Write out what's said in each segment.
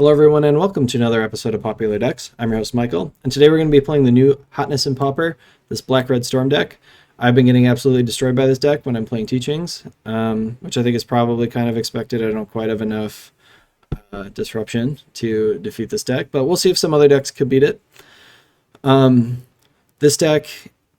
Hello everyone and welcome to another episode of Popular Decks. I'm your host Michael, and today we're going to be playing the new Hotness in Pauper, this Black-Red Storm deck. I've been getting absolutely destroyed by this deck when I'm playing Teachings, which I think is probably kind of expected. I don't quite have enough disruption to defeat this deck, but we'll see if some other decks could beat it. This deck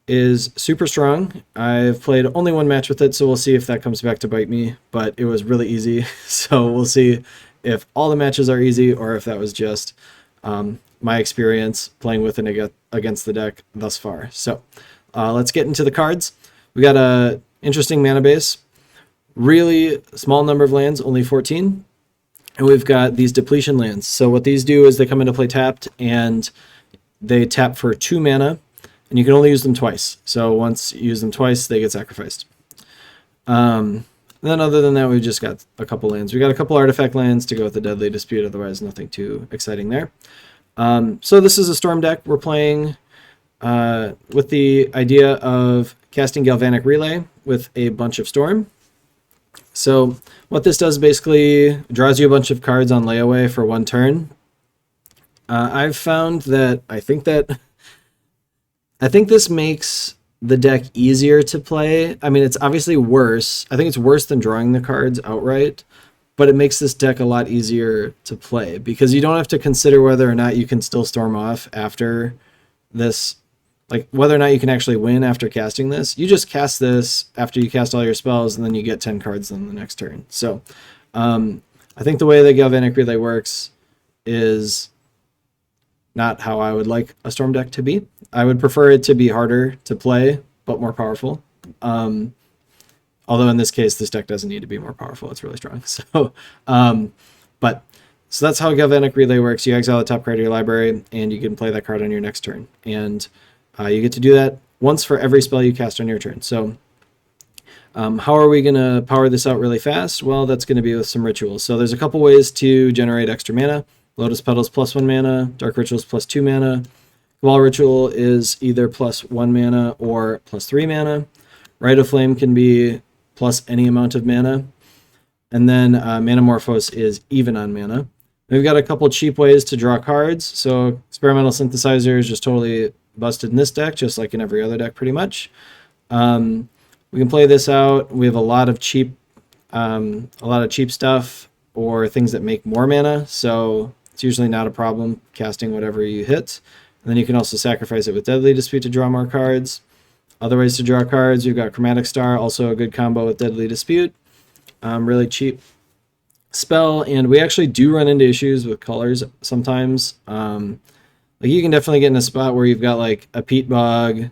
is super strong. I've played only one match with it, so we'll see if that comes back to bite me, but it was really easy, so we'll see if all the matches are easy or if that was just my experience playing with and against the deck thus far. So let's get into the cards. We got a interesting mana base, really small number of lands, only 14, and we've got these depletion lands. So what these do is they come into play tapped, and they tap for 2 mana, and you can only use them twice. So once you use them twice, they get sacrificed. Then other than that, we've just got a couple lands. We got a couple artifact lands to go with the Deadly Dispute, otherwise nothing too exciting there. So this is a Storm deck. We're playing with the idea of casting Galvanic Relay with a bunch of Storm. So what this does basically draws you a bunch of cards on layaway for 1 turn. I've found that I think this makes the deck easier to play. I mean, it's obviously worse. I think it's worse than drawing the cards outright, but it makes this deck a lot easier to play because you don't have to consider whether or not you can still storm off after this, like whether or not you can actually win after casting this. You just cast this after you cast all your spells, and then you get 10 cards on the next turn. So I think the way the Galvanic Relay works is not how I would like a Storm deck to be. I would prefer it to be harder to play, but more powerful. Although in this case, this deck doesn't need to be more powerful. It's really strong. So that's how Galvanic Relay works. You exile the top card of your library, and you can play that card on your next turn. And you get to do that once for every spell you cast on your turn. So how are we going to power this out really fast? Well, that's going to be with some rituals. So there's a couple ways to generate extra mana. Lotus Petals plus 1 mana, Dark Rituals plus 2 mana. Cabal Ritual is either plus 1 mana or plus 3 mana. Rite of Flame can be plus any amount of mana. And then Manamorphose is even on mana. We've got a couple cheap ways to draw cards. So Experimental Synthesizer is just totally busted in this deck, just like in every other deck pretty much. We can play this out. We have a lot of cheap stuff or things that make more mana. So it's usually not a problem casting whatever you hit. And then you can also sacrifice it with Deadly Dispute to draw more cards. Other ways to draw cards, you've got Chromatic Star, also a good combo with Deadly Dispute. Really cheap spell, and we actually do run into issues with colors sometimes. Like you can definitely get in a spot where you've got like a peat bog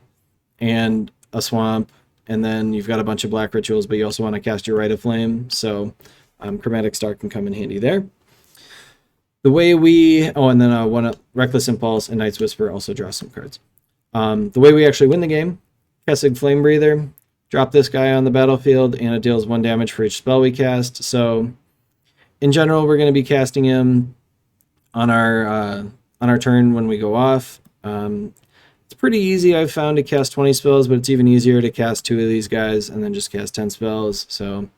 and a swamp, and then you've got a bunch of black rituals, but you also want to cast your Rite of Flame, so Chromatic Star can come in handy there. The way and then one Reckless Impulse and Night's Whisper also draw some cards. The way we actually win the game, Kessig Flame Breather, drop this guy on the battlefield, and it deals 1 damage for each spell we cast. So in general, we're going to be casting him on our turn when we go off. It's pretty easy, I've found, to cast 20 spells, but it's even easier to cast 2 of these guys and then just cast 10 spells. So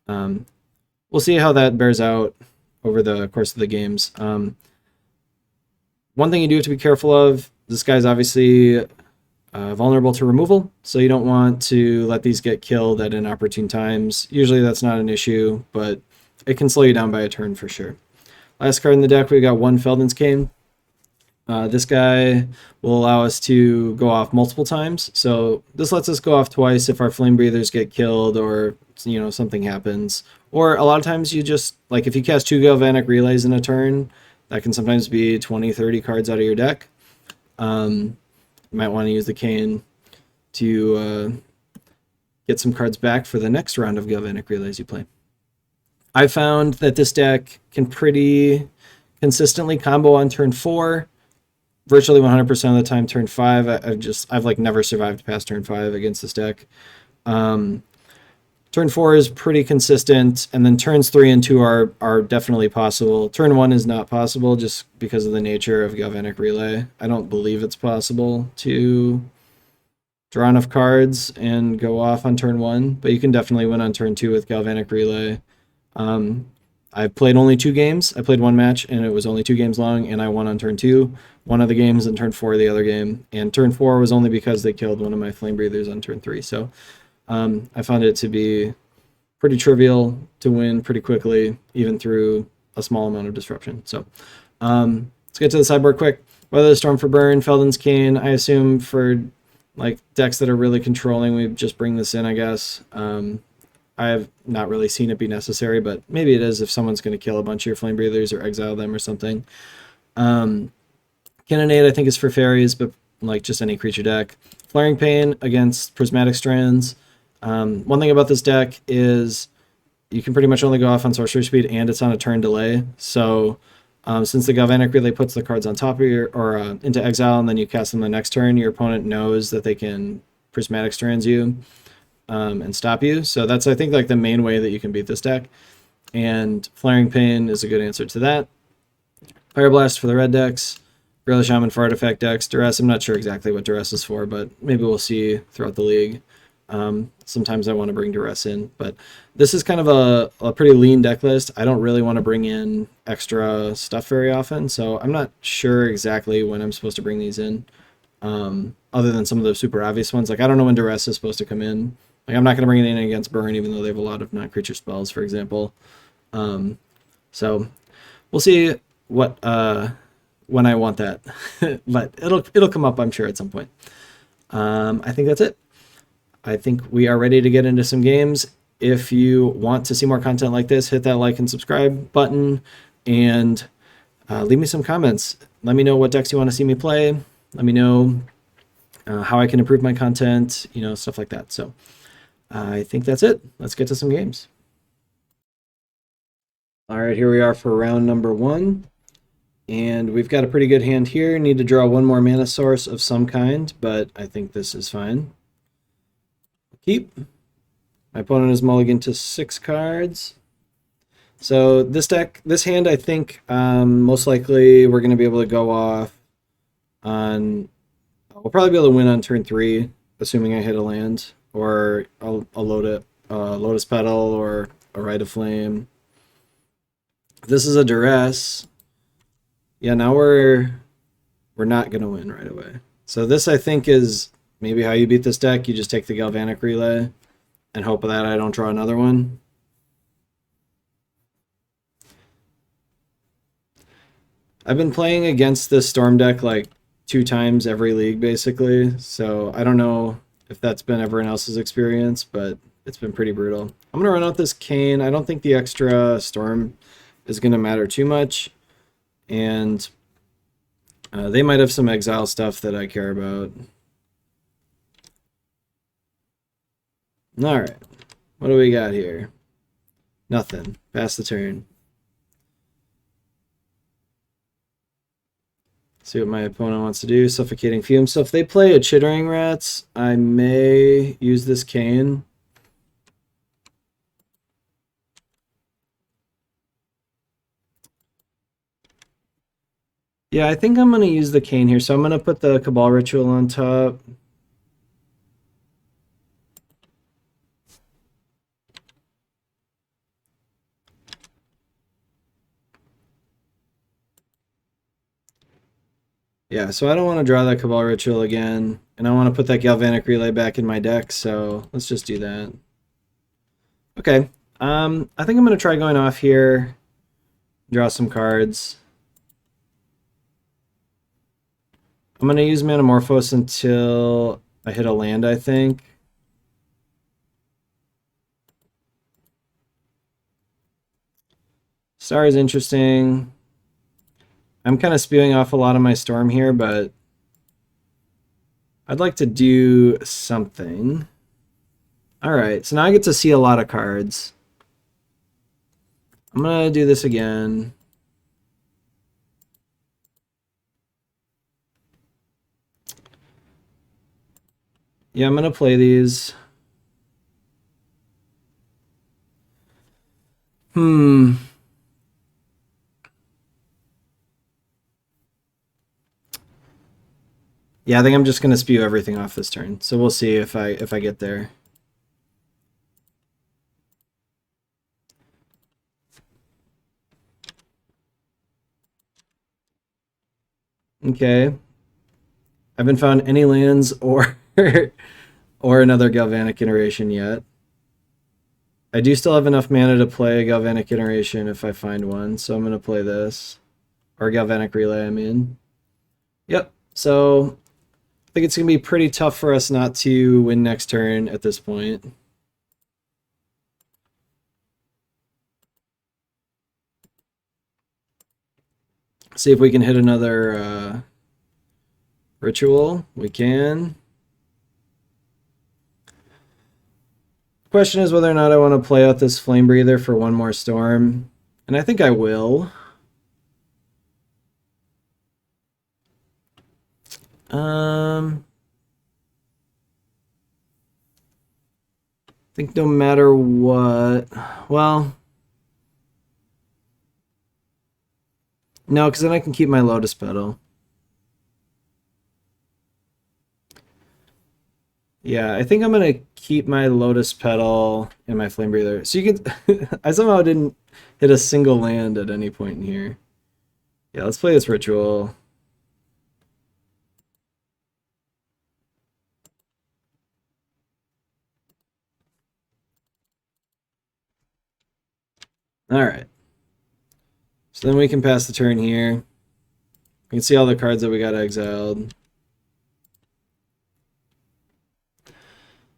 we'll see how that bears out over the course of the games. One thing you do have to be careful of, this guy's obviously vulnerable to removal, so you don't want to let these get killed at inopportune times. Usually that's not an issue, but it can slow you down by a turn for sure. Last card in the deck, we got 1 Felden's Cane. This guy will allow us to go off multiple times, so this lets us go off twice if our Flame Breathers get killed or something happens. Or a lot of times you just, like if you cast 2 Galvanic Relays in a turn, that can sometimes be 20, 30 cards out of your deck. You might want to use the cane to get some cards back for the next round of Galvanic Relays you play. I found that this deck can pretty consistently combo on turn 4, virtually 100% of the time turn 5. I've like never survived past turn 5 against this deck. Turn 4 is pretty consistent, and then turns 3 and 2 are definitely possible. Turn 1 is not possible just because of the nature of Galvanic Relay. I don't believe it's possible to draw enough cards and go off on turn 1, but you can definitely win on turn 2 with Galvanic Relay. I've played only 2 games. I played 1 match, and it was only 2 games long, and I won on turn 2, one of the games, and turn 4 the other game. And turn 4 was only because they killed one of my flame breathers on turn 3. So I found it to be pretty trivial to win pretty quickly, even through a small amount of disruption. So let's get to the sideboard quick. Weather the Storm for burn, Felden's Cane. I assume for like decks that are really controlling, we just bring this in, I guess. I have not really seen it be necessary, but maybe it is if someone's going to kill a bunch of your flame breathers or exile them or something. Cannonade, I think, is for fairies, but like just any creature deck. Flaring Pain against Prismatic Strands. One thing about this deck is you can pretty much only go off on sorcery speed, and it's on a turn delay. So since the Galvanic Relay puts the cards on top of your, or into exile, and then you cast them the next turn, your opponent knows that they can Prismatic Strands you and stop you. So that's, I think, like the main way that you can beat this deck. And Flaring Pain is a good answer to that. Fire Blast for the red decks. Gorilla Shaman for artifact decks. Duress, I'm not sure exactly what Duress is for, but maybe we'll see throughout the league. Sometimes I want to bring Duress in, but this is kind of a pretty lean deck list. I don't really want to bring in extra stuff very often, so I'm not sure exactly when I'm supposed to bring these in, other than some of the super obvious ones. Like, I don't know when Duress is supposed to come in. Like, I'm not going to bring it in against Burn, even though they have a lot of non-creature spells, for example. So we'll see what when I want that, but it'll come up, I'm sure, at some point. I think that's it. I think we are ready to get into some games. If you want to see more content like this, hit that like and subscribe button, and leave me some comments. Let me know what decks you want to see me play. Let me know how I can improve my content, stuff like that. So I think that's it. Let's get to some games. All right, here we are for round number 1. And we've got a pretty good hand here. Need to draw one more mana source of some kind, but I think this is fine. Keep. My opponent is mulligan to 6 cards. So this hand, I think most likely we're going to be able to go off on... We'll probably be able to win on turn 3, assuming I hit a land, or I'll load it, Lotus Petal, or a Rite of Flame. If this is a Duress, yeah, now we're not going to win right away. So this, I think, is maybe how you beat this deck. You just take the Galvanic Relay and hope that I don't draw another one. I've been playing against this Storm deck like 2 times every league, basically. So I don't know if that's been everyone else's experience, but it's been pretty brutal. I'm going to run out this Cane. I don't think the extra Storm is going to matter too much. And they might have some exile stuff that I care about. All right, what do we got here? Nothing. Pass the turn. See what my opponent wants to do. Suffocating Fume. So if they play a Chittering Rats, I may use this Cane. Yeah, I think I'm going to use the Cane here. So I'm going to put the Cabal Ritual on top. Yeah, so I don't want to draw that Cabal Ritual again, and I want to put that Galvanic Relay back in my deck, so let's just do that. Okay, I think I'm going to try going off here, draw some cards. I'm going to use Manamorphose until I hit a land, I think. Star is interesting. I'm kind of spewing off a lot of my Storm here, but I'd like to do something. All right, so now I get to see a lot of cards. I'm going to do this again. Yeah, I'm going to play these. Yeah, I think I'm just going to spew everything off this turn. So we'll see if I get there. Okay. I haven't found any lands or or another galvanic iteration yet. I do still have enough mana to play a galvanic iteration if I find one, so I'm going to play this. Or galvanic relay, I mean. Yep, so I think it's going to be pretty tough for us not to win next turn at this point. See if we can hit another ritual. We can. Question is whether or not I want to play out this Flame Breather for one more storm. And I think I will. I think no matter what... Well... No, because then I can keep my Lotus Petal. Yeah, I think I'm going to keep my Lotus Petal and my Flame Breather. So you can... I somehow didn't hit a single land at any point in here. Yeah, let's play this Ritual. Alright. So then we can pass the turn here. You can see all the cards that we got exiled.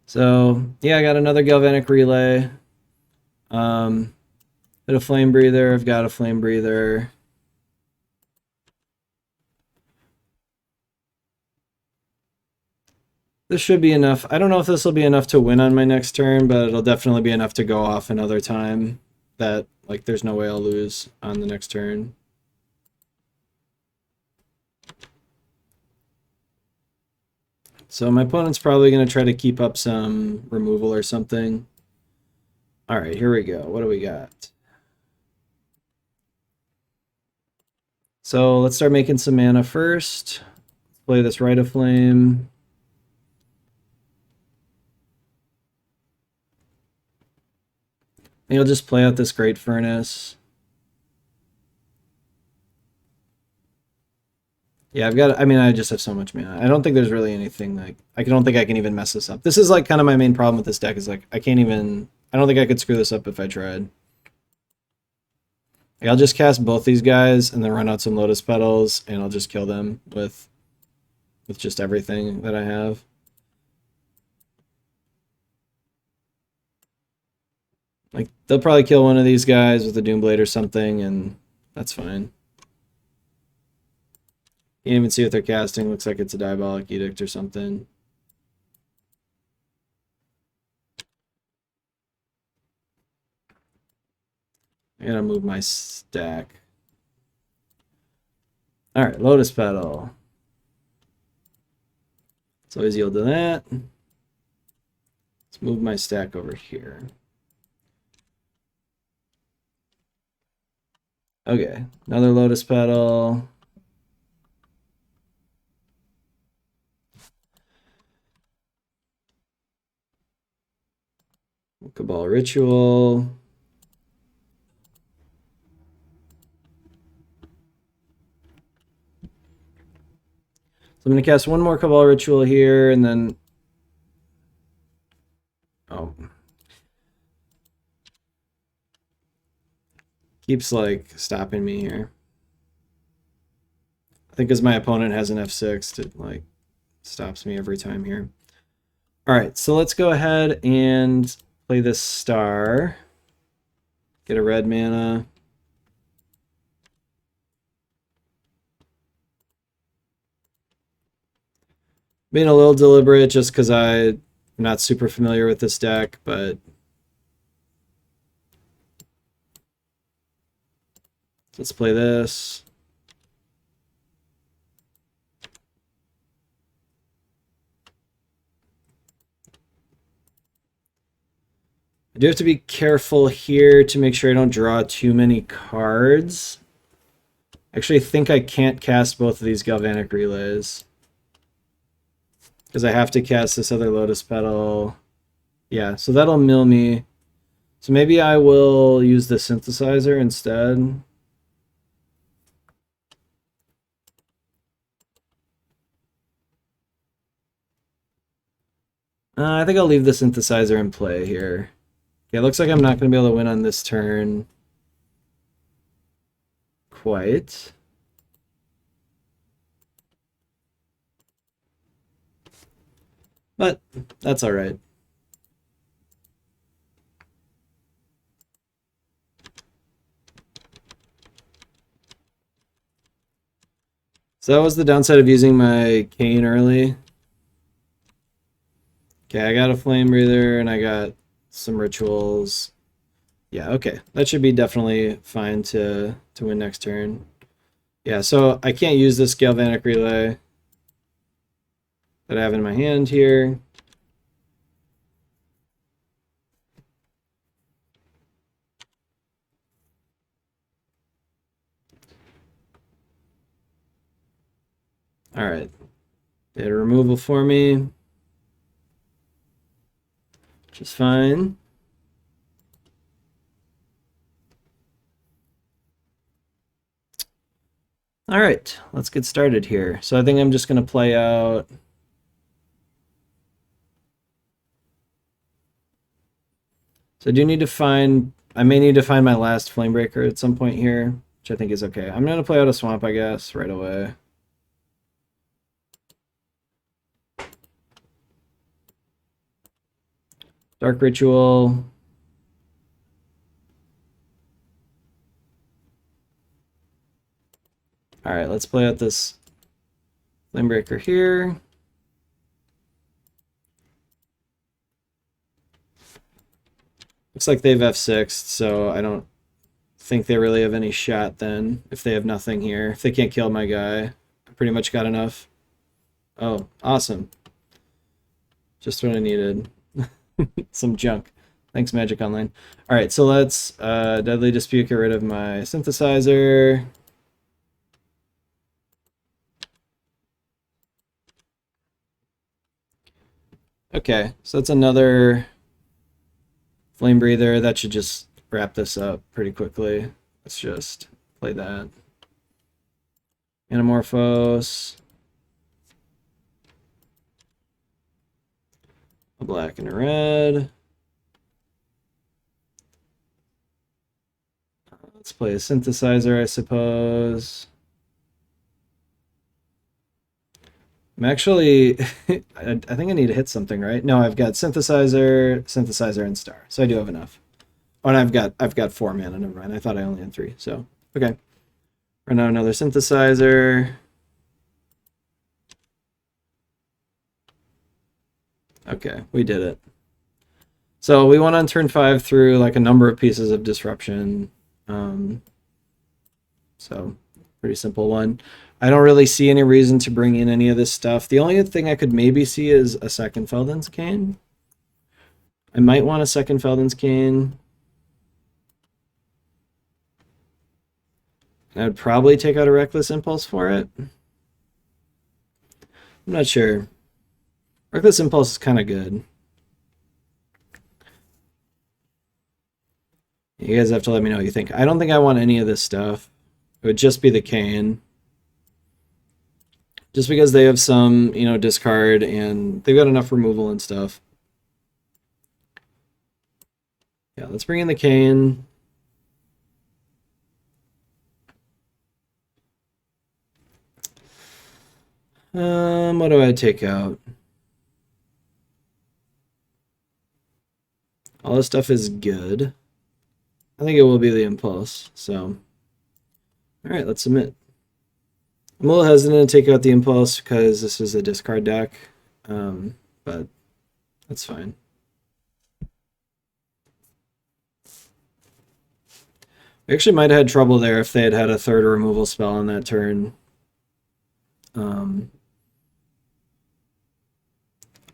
So, yeah, I got another Galvanic Relay. Bit of Flame Breather. I've got a Flame Breather. This should be enough. I don't know if this will be enough to win on my next turn, but it'll definitely be enough to go off another time that, like, there's no way I'll lose on the next turn. So my opponent's probably going to try to keep up some removal or something. All right, here we go. What do we got? So let's start making some mana first. Let's play this Rite of Flame. I think I'll just play out this Great Furnace. Yeah, I just have so much mana. I don't think there's really anything like, I don't think I can even mess this up. This is like kind of my main problem with this deck is like, I don't think I could screw this up if I tried. Like, I'll just cast both these guys and then run out some Lotus Petals and I'll just kill them with just everything that I have. Like, they'll probably kill one of these guys with a Doomblade or something, and that's fine. Can't even see what they're casting. Looks like it's a Diabolic Edict or something. I gotta move my stack. Alright, Lotus Petal. It's always yield to that. Let's move my stack over here. Okay, another Lotus Petal. Cabal Ritual. So I'm going to cast one more Cabal Ritual here, and then... Oh. Keeps, like, stopping me here. I think because my opponent has an F6, it, like, stops me every time here. Alright, so let's go ahead and play this Star. Get a red mana. Being a little deliberate just because I'm not super familiar with this deck, but let's play this. I do have to be careful here to make sure I don't draw too many cards. Actually, I think I can't cast both of these Galvanic Relays. Because I have to cast this other Lotus Petal. Yeah, so that'll mill me. So maybe I will use the Synthesizer instead. I think I'll leave the synthesizer in play here. Okay, it looks like I'm not going to be able to win on this turn. Quite. But that's all right. So that was the downside of using my cane early. Okay, I got a flame breather and I got some rituals. Yeah, okay. That should be definitely fine to win next turn. Yeah, so I can't use this galvanic relay that I have in my hand here. All right. They had a removal for me, which is fine. All right, let's get started here. So I think I'm just going to play out. So I do need to find, I may need to find my last Flamebreaker at some point here, which I think is okay. I'm going to play out a Swamp, I guess, right away. Dark Ritual. All right, let's play out this Flamebreaker here. Looks like they've F6'd, so I don't think they really have any shot then if they have nothing here. If they can't kill my guy, I pretty much got enough. Oh, awesome. Just what I needed. Some junk. Thanks, Magic Online. All right, so let's Deadly Dispute, get rid of my synthesizer. Okay, so that's another Flame Breather. That should just wrap this up pretty quickly. Let's just play that. Anamorphose. A black and a red. Let's play a synthesizer, I suppose. I'm actually, I think I need to hit something, right? No, I've got synthesizer, and star. So I do have enough. Oh, and I've got 4 mana. Never mind. I thought I only had 3. So okay. Run out another synthesizer. Okay, we did it. So we went on turn 5 through like a number of pieces of disruption. So pretty simple one. I don't really see any reason to bring in any of this stuff. The only thing I could maybe see is a second Felden's Cane. I might want a second Felden's Cane. I would probably take out a Reckless Impulse for it. I'm not sure. Reckless Impulse is kind of good. You guys have to let me know what you think. I don't think I want any of this stuff. It would just be the cane. Just because they have some, discard and they've got enough removal and stuff. Yeah, let's bring in the cane. What do I take out? All this stuff is good. I think it will be the Impulse, so. Alright, let's submit. I'm a little hesitant to take out the Impulse because this is a discard deck, but that's fine. We actually might have had trouble there if they had had a third removal spell on that turn.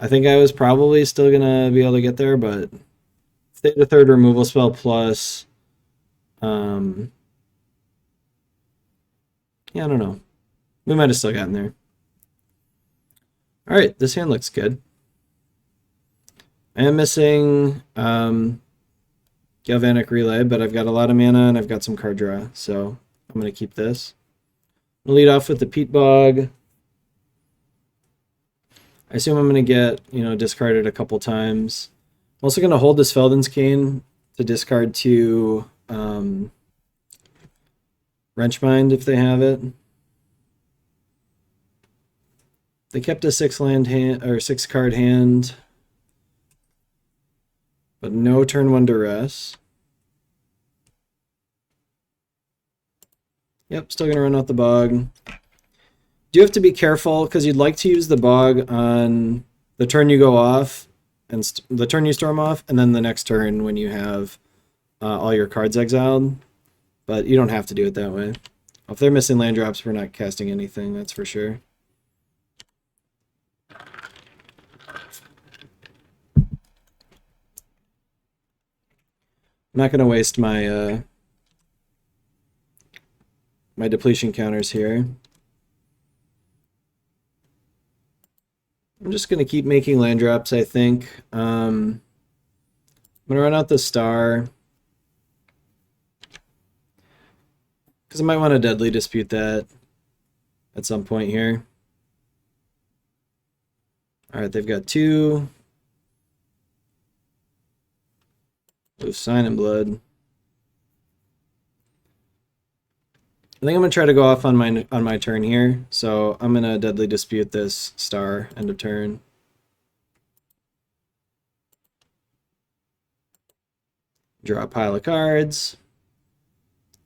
I think I was probably still going to be able to get there, but if they had a third removal spell plus... yeah, I don't know. We might have still gotten there. Alright, this hand looks good. I am missing Galvanic Relay, but I've got a lot of mana and I've got some card draw, so I'm going to keep this. I'm going to lead off with the Peat Bog. I assume I'm going to get, discarded a couple times. I'm also going to hold this Felden's Cane to discard to Wrenchmind if they have it. They kept a 6-land hand or 6-card hand, but no turn 1 duress. Yep, still gonna run out the bog. Do have to be careful because you'd like to use the bog on the turn you go off and the turn you storm off, and then the next turn when you have all your cards exiled. But you don't have to do it that way. If they're missing land drops, we're not casting anything, that's for sure. I'm not going to waste my my depletion counters here. I'm just going to keep making land drops, I think. I'm going to run out the star. Because I might want to deadly dispute that at some point here. Alright, they've got 2. Ooh, Sign in Blood. I think I'm gonna try to go off on my turn here, so I'm gonna deadly dispute this star end of turn. Draw a pile of cards.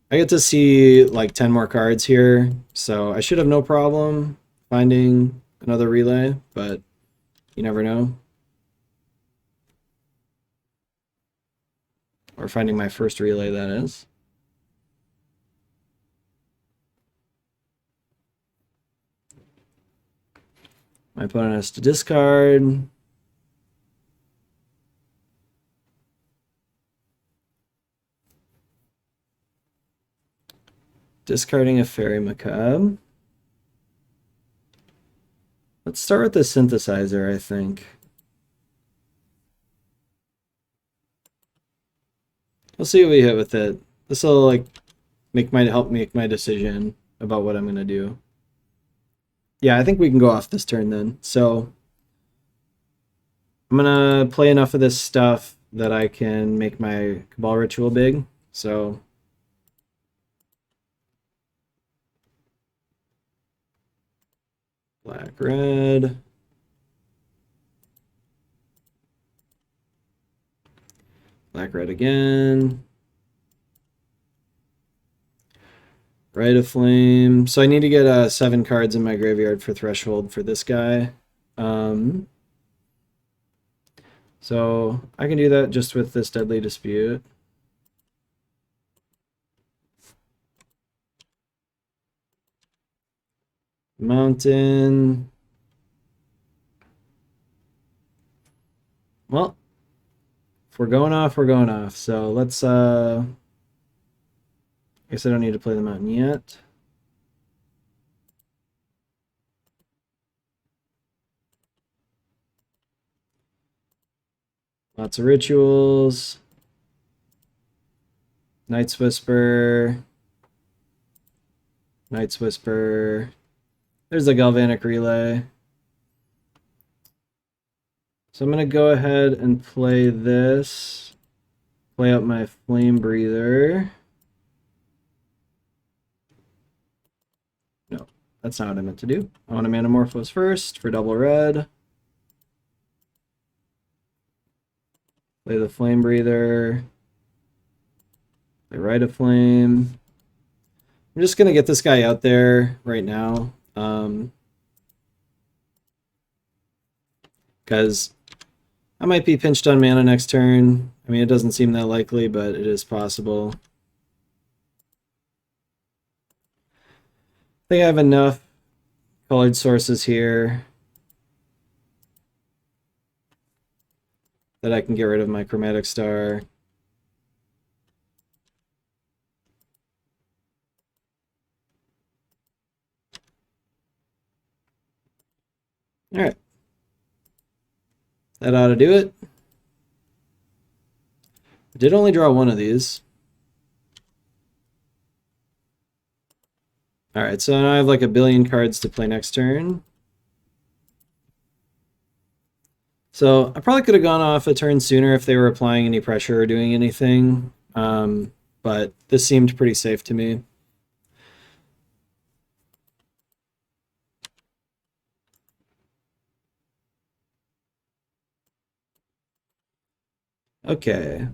I get to see like 10 more cards here, so I should have no problem finding another relay, but you never know. Or finding my first relay, that is. My opponent has to discard. Discarding a Fairy Macabre. Let's start with the Synthesizer, I think. We'll see what we hit with it. This will like help make my decision about what I'm gonna do. Yeah, I think we can go off this turn then. So I'm gonna play enough of this stuff that I can make my Cabal Ritual big. So black, red. Black, red again. Rite of Flame. So I need to get 7 cards in my graveyard for Threshold for this guy. So I can do that just with this Deadly Dispute. Mountain. Well, if we're going off, we're going off. So let's I guess I don't need to play the mountain yet. Lots of rituals. Night's Whisper. Night's Whisper. There's a Galvanic Relay. So I'm going to go ahead and play this. Play out my Flame Breather. No, that's not what I meant to do. I want to Manamorphose first for double red. Play the Flame Breather. Play Rite of Flame. I'm just going to get this guy out there right now. Because I might be pinched on mana next turn. I mean, it doesn't seem that likely, but it is possible. I think I have enough colored sources here that I can get rid of my Chromatic Star. Alright. That ought to do it. I did only draw one of these. Alright, so now I have like a billion cards to play next turn. So I probably could have gone off a turn sooner if they were applying any pressure or doing anything, but this seemed pretty safe to me. Okay.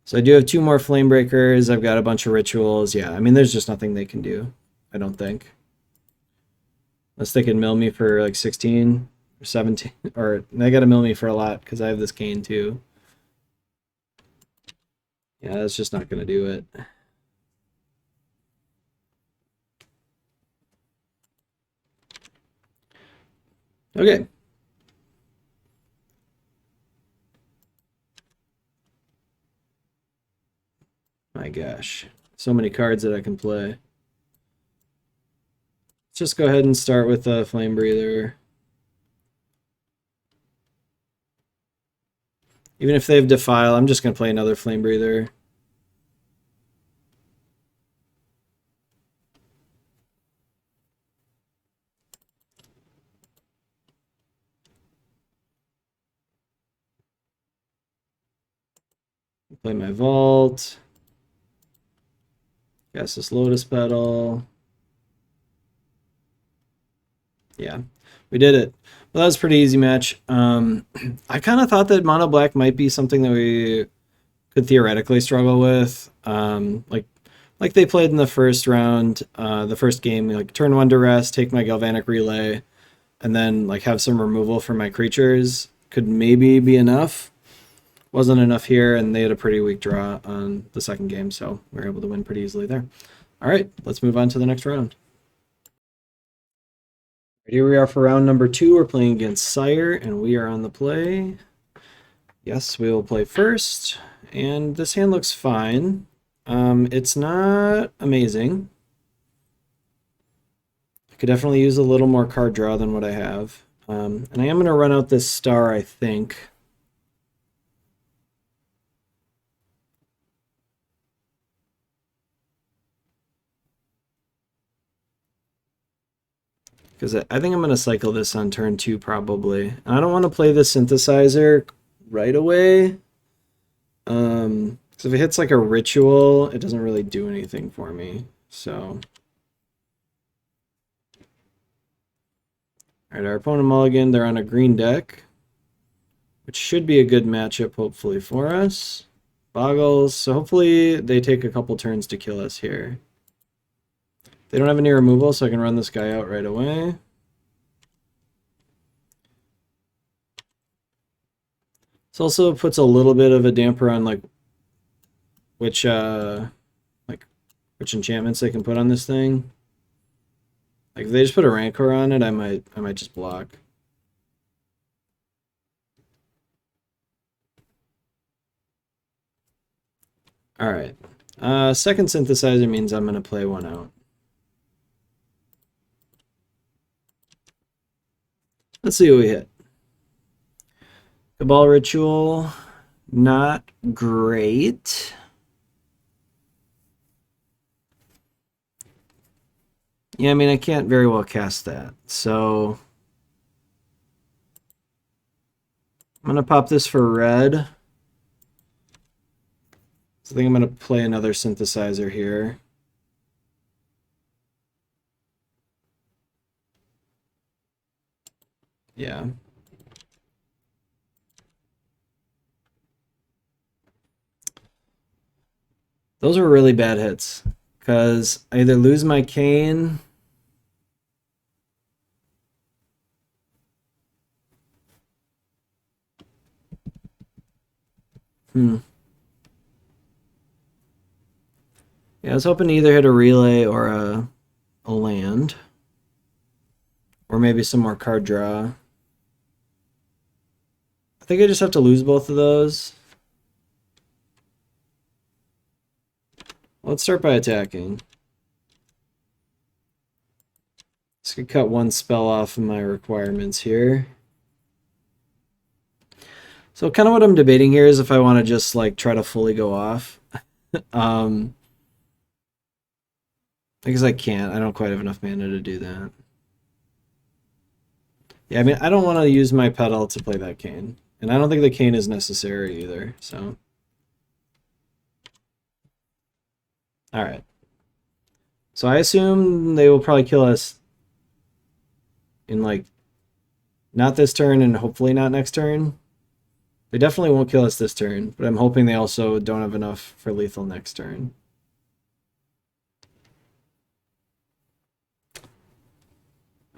So I do have two more flame breakers. I've got a bunch of rituals. Yeah, I mean, there's just nothing they can do, I don't think. Unless they can mill me for like 16 or 17, or they got to mill me for a lot because I have this cane too. Yeah, that's just not going to do it. Okay. My gosh. So many cards that I can play. Let's just go ahead and start with a Flame Breather. Even if they have Defile, I'm just going to play another Flame Breather. Play my Vault. Cast this Lotus Petal. Yeah, we did it. Well, that was a pretty easy match. I kind of thought that Mono Black might be something that we could theoretically struggle with. Like they played in the first round, the first game, like turn one to rest, take my Galvanic Relay, and then like have some removal for my creatures could maybe be enough. Wasn't enough here, and they had a pretty weak draw on the second game, so we were able to win pretty easily there. All right, let's move on to the next round. Here we are for round number 2. We're playing against Sire, and we are on the play. Yes, we will play first, and this hand looks fine. It's not amazing. I could definitely use a little more card draw than what I have. And I am going to run out this star, I think. Because I think I'm going to cycle this on turn 2 probably. And I don't want to play the synthesizer right away. Because if it hits like a ritual, it doesn't really do anything for me. So... Alright, our opponent mulligan, they're on a green deck, which should be a good matchup, hopefully, for us. Boggles, so hopefully they take a couple turns to kill us here. They don't have any removal, so I can run this guy out right away. This also puts a little bit of a damper on like which enchantments they can put on this thing. Like if they just put a Rancor on it, I might just block. Alright. Second synthesizer means I'm gonna play one out. Let's see what we hit. Cabal Ritual, not great. Yeah, I mean, I can't very well cast that. So I'm going to pop this for red. So I think I'm going to play another synthesizer here. Yeah. Those are really bad hits. Because I either lose my cane... Yeah, I was hoping to either hit a relay or a land. Or maybe some more card draw. I think I just have to lose both of those. Let's start by attacking. Just gonna cut one spell off of my requirements here. So kind of what I'm debating here is if I want to just like try to fully go off. Because I can't. I don't quite have enough mana to do that. Yeah, I mean, I don't want to use my pedal to play that cane. And I don't think the cane is necessary either, so. Alright. So I assume they will probably kill us in, like, not this turn and hopefully not next turn. They definitely won't kill us this turn, but I'm hoping they also don't have enough for lethal next turn.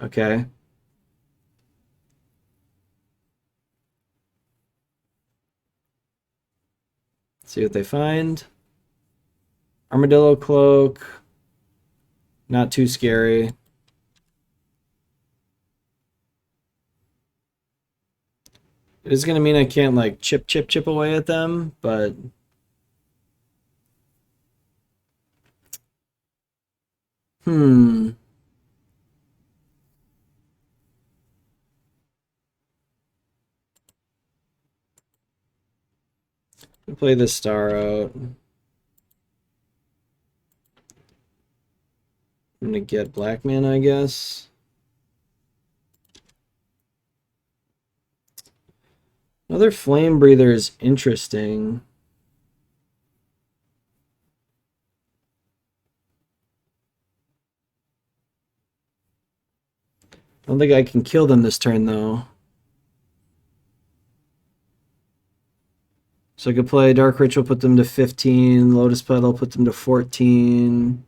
Okay. See what they find. Armadillo cloak. Not too scary. It is going to mean I can't, like, chip away at them, but... Play this star out. I'm gonna get black mana, I guess. Another flame breather is interesting. I don't think I can kill them this turn, though. So I could play Dark Ritual, put them to 15. Lotus Petal, put them to 14.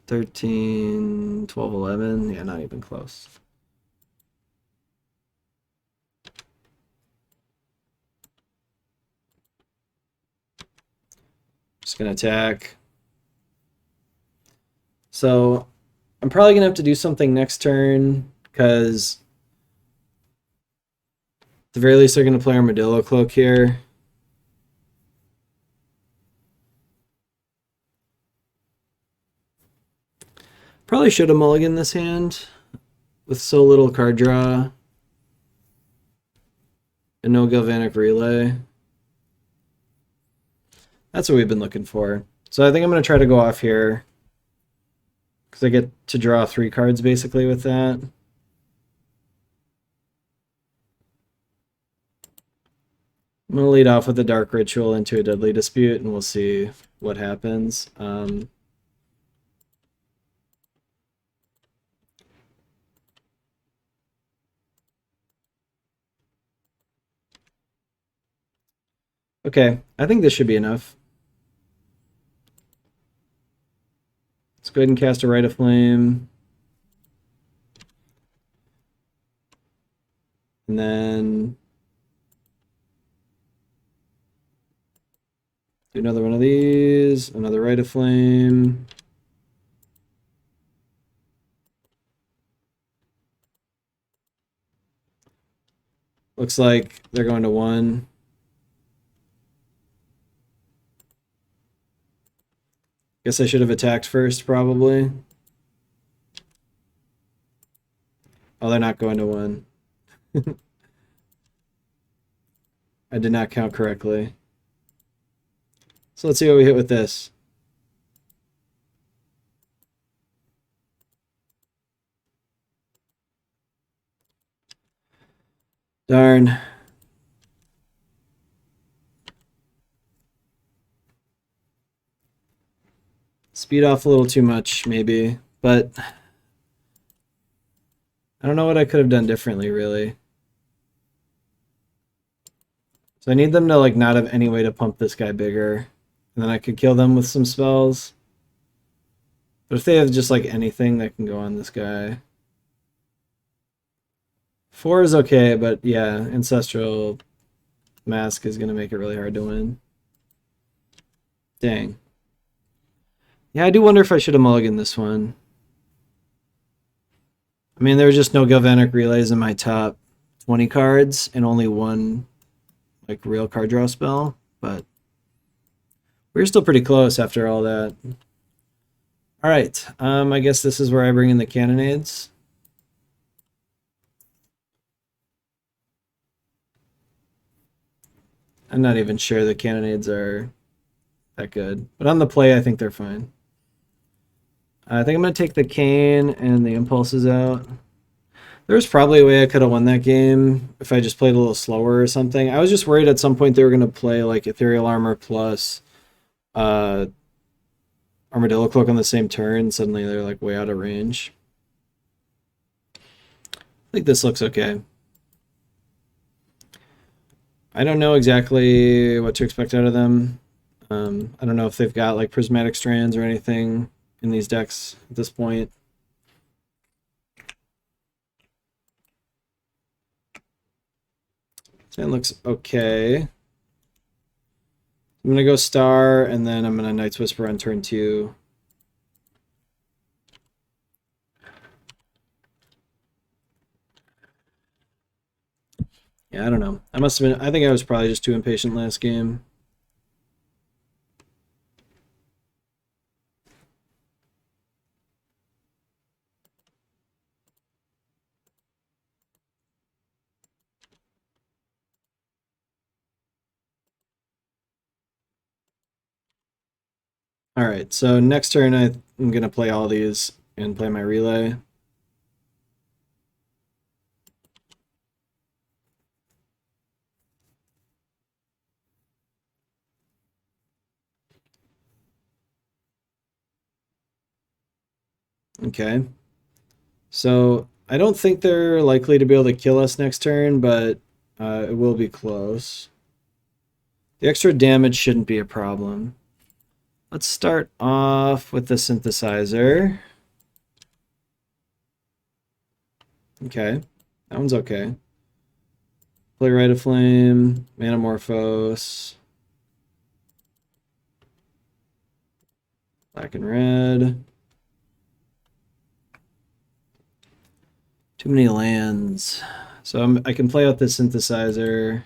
13, 12, 11. Yeah, not even close. Just gonna attack. So I'm probably gonna have to do something next turn, because at the very least they're gonna play Armadillo Cloak here. Probably should have mulliganed this hand with so little card draw and no Galvanic Relay. That's what we've been looking for. So I think I'm going to try to go off here, because I get to draw 3 cards basically with that. I'm going to lead off with a Dark Ritual into a Deadly Dispute, and we'll see what happens. Okay, I think this should be enough. Let's go ahead and cast a Rite of Flame. And then do another one of these, another Rite of Flame. Looks like they're going to 1. Guess I should have attacked first, probably. Oh, they're not going to 1. I did not count correctly. So let's see what we hit with this. Darn. Speed off a little too much, maybe, but I don't know what I could have done differently, really. So I need them to, like, not have any way to pump this guy bigger, and then I could kill them with some spells. But if they have just, like, anything that can go on this guy... 4 is okay, but yeah, Ancestral Mask is going to make it really hard to win. Dang. Yeah, I do wonder if I should have mulliganed this one. I mean, there was just no Galvanic Relays in my top 20 cards, and only one, like, real card draw spell, but we were still pretty close after all that. Alright, I guess this is where I bring in the Cannonades. I'm not even sure the Cannonades are that good, but on the play I think they're fine. I think I'm going to take the cane and the impulses out. There's probably a way I could have won that game if I just played a little slower or something. I was just worried at some point they were going to play like Ethereal Armor plus uh, Armadillo Cloak on the same turn. Suddenly they're like way out of range. I think this looks okay. I don't know exactly what to expect out of them. I don't know if they've got like prismatic strands or anything in these decks at this point. This hand looks okay. I'm gonna go Star, and then I'm gonna Night's Whisper on turn 2. Yeah, I don't know. I must have been. I think I was probably just too impatient last game. All right, so next turn I'm gonna play all these and play my relay. Okay. So I don't think they're likely to be able to kill us next turn, but it will be close. The extra damage shouldn't be a problem. Let's start off with the synthesizer. Okay, that one's okay. Play Rite of Flame, Manamorphose, black and red. Too many lands. So I can play out the synthesizer.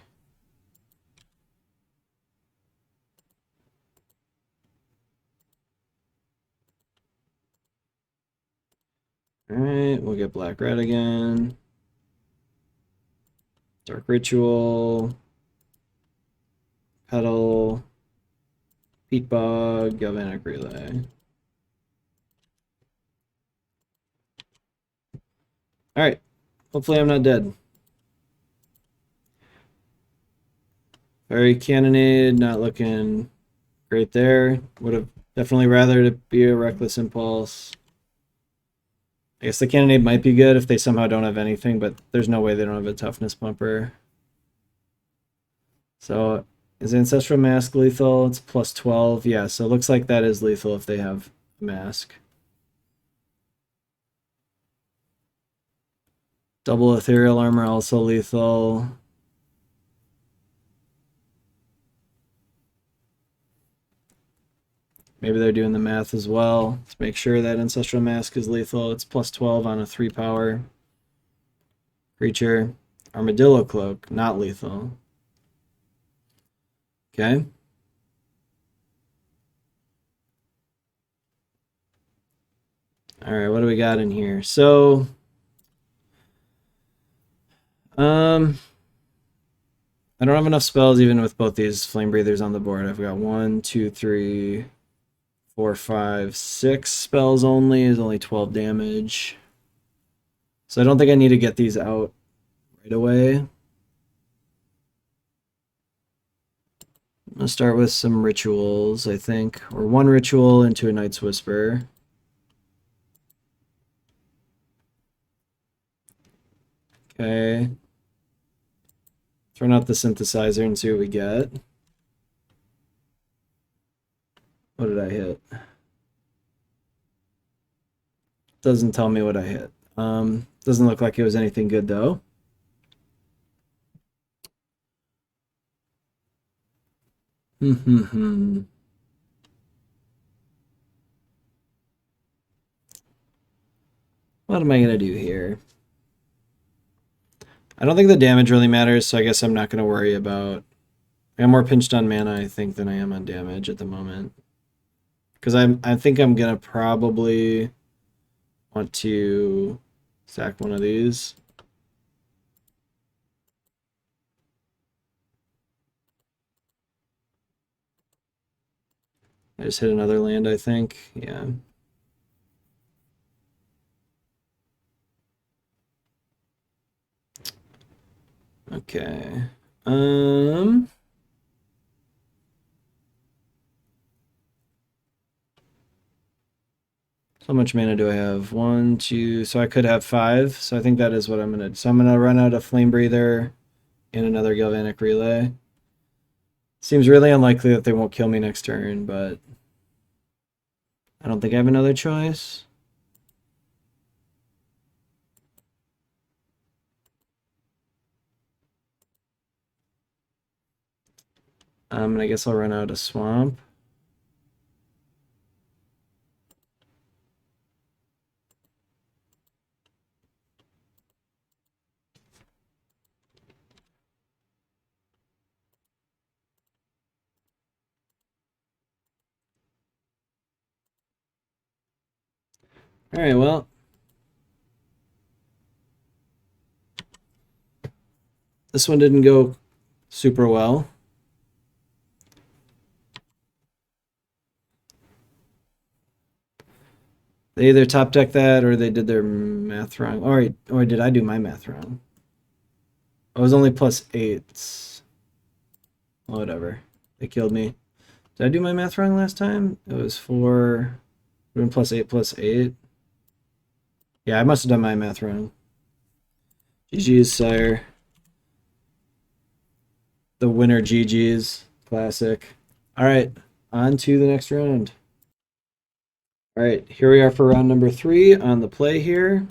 All right, we'll get black red again. Dark Ritual, Petal, Peat Bog, Galvanic Relay. All right, hopefully I'm not dead. Very Cannonade, not looking great there. Would have definitely rather to be a Reckless Impulse. I guess the Cannonade might be good if they somehow don't have anything, but there's no way they don't have a Toughness bumper. So is Ancestral Mask lethal? It's plus 12. Yeah, so it looks like that is lethal if they have a mask. Double Ethereal Armor also lethal. Maybe they're doing the math as well to make sure that Ancestral Mask is lethal. It's plus 12 on a 3 power creature. Armadillo Cloak, not lethal. Okay. All right, what do we got in here? So, I don't have enough spells even with both these Flame Breathers on the board. I've got 1, 2, 3, 4, 5, 6 spells only. Is only 12 damage. So I don't think I need to get these out right away. I'm gonna start with some rituals, I think, or one ritual into a Night's Whisper. Okay. Turn out the synthesizer and see what we get. What did I hit? Doesn't tell me what I hit. Doesn't look like it was anything good though. What am I gonna do here? I don't think the damage really matters, so I guess I'm not gonna worry about. I'm more pinched on mana, I think, than I am on damage at the moment. Because I think I'm gonna probably want to sack one of these. I just hit another land, I think. Yeah. Okay. How much mana do I have? 1, 2. So I could have 5. So I think that is what I'm gonna. So I'm gonna run out a Flame Breather and another Galvanic Relay. Seems really unlikely that they won't kill me next turn, but I don't think I have another choice. And I guess I'll run out of Swamp. All right, well. This one didn't go super well. They either top deck that or they did their math wrong. Or did I do my math wrong? I was only +8. Whatever. They killed me. Did I do my math wrong last time? It was 4. +8 +8. Yeah, I must have done my math wrong. GG's, sire. The winner GG's. Classic. All right, on to the next round. All right, here we are for round number 3 on the play here.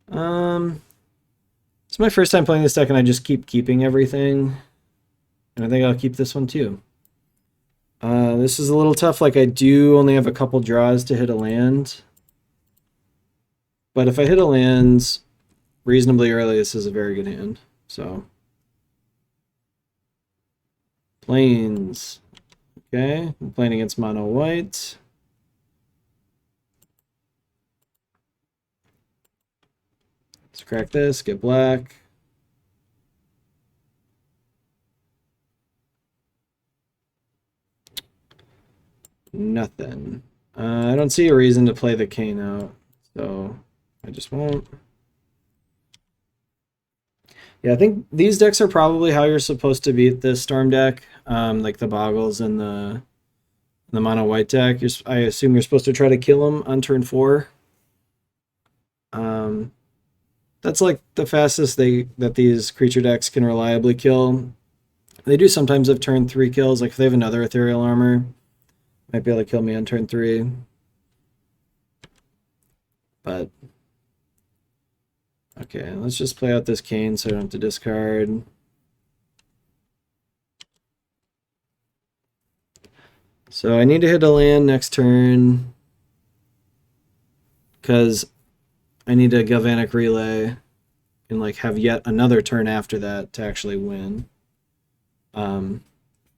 It's my first time playing this deck, and I just keep keeping everything. And I think I'll keep this one too. This is a little tough. Like, I do only have a couple draws to hit a land. But if I hit a land reasonably early, this is a very good hand. So, plains. Okay, I'm playing against mono white. Let's crack this, get black. Nothing. I don't see a reason to play the cane out, so I just won't. Yeah, I think these decks are probably how you're supposed to beat this Storm deck, like the Boggles and the mono white deck. I assume you're supposed to try to kill them on turn 4. That's like the fastest that these creature decks can reliably kill. They do sometimes have turn 3 kills, like if they have another ethereal armor, might be able to kill me on turn 3. But okay, let's just play out this cane so I don't have to discard. So I need to hit a land next turn because I need a Galvanic Relay and like have yet another turn after that to actually win. And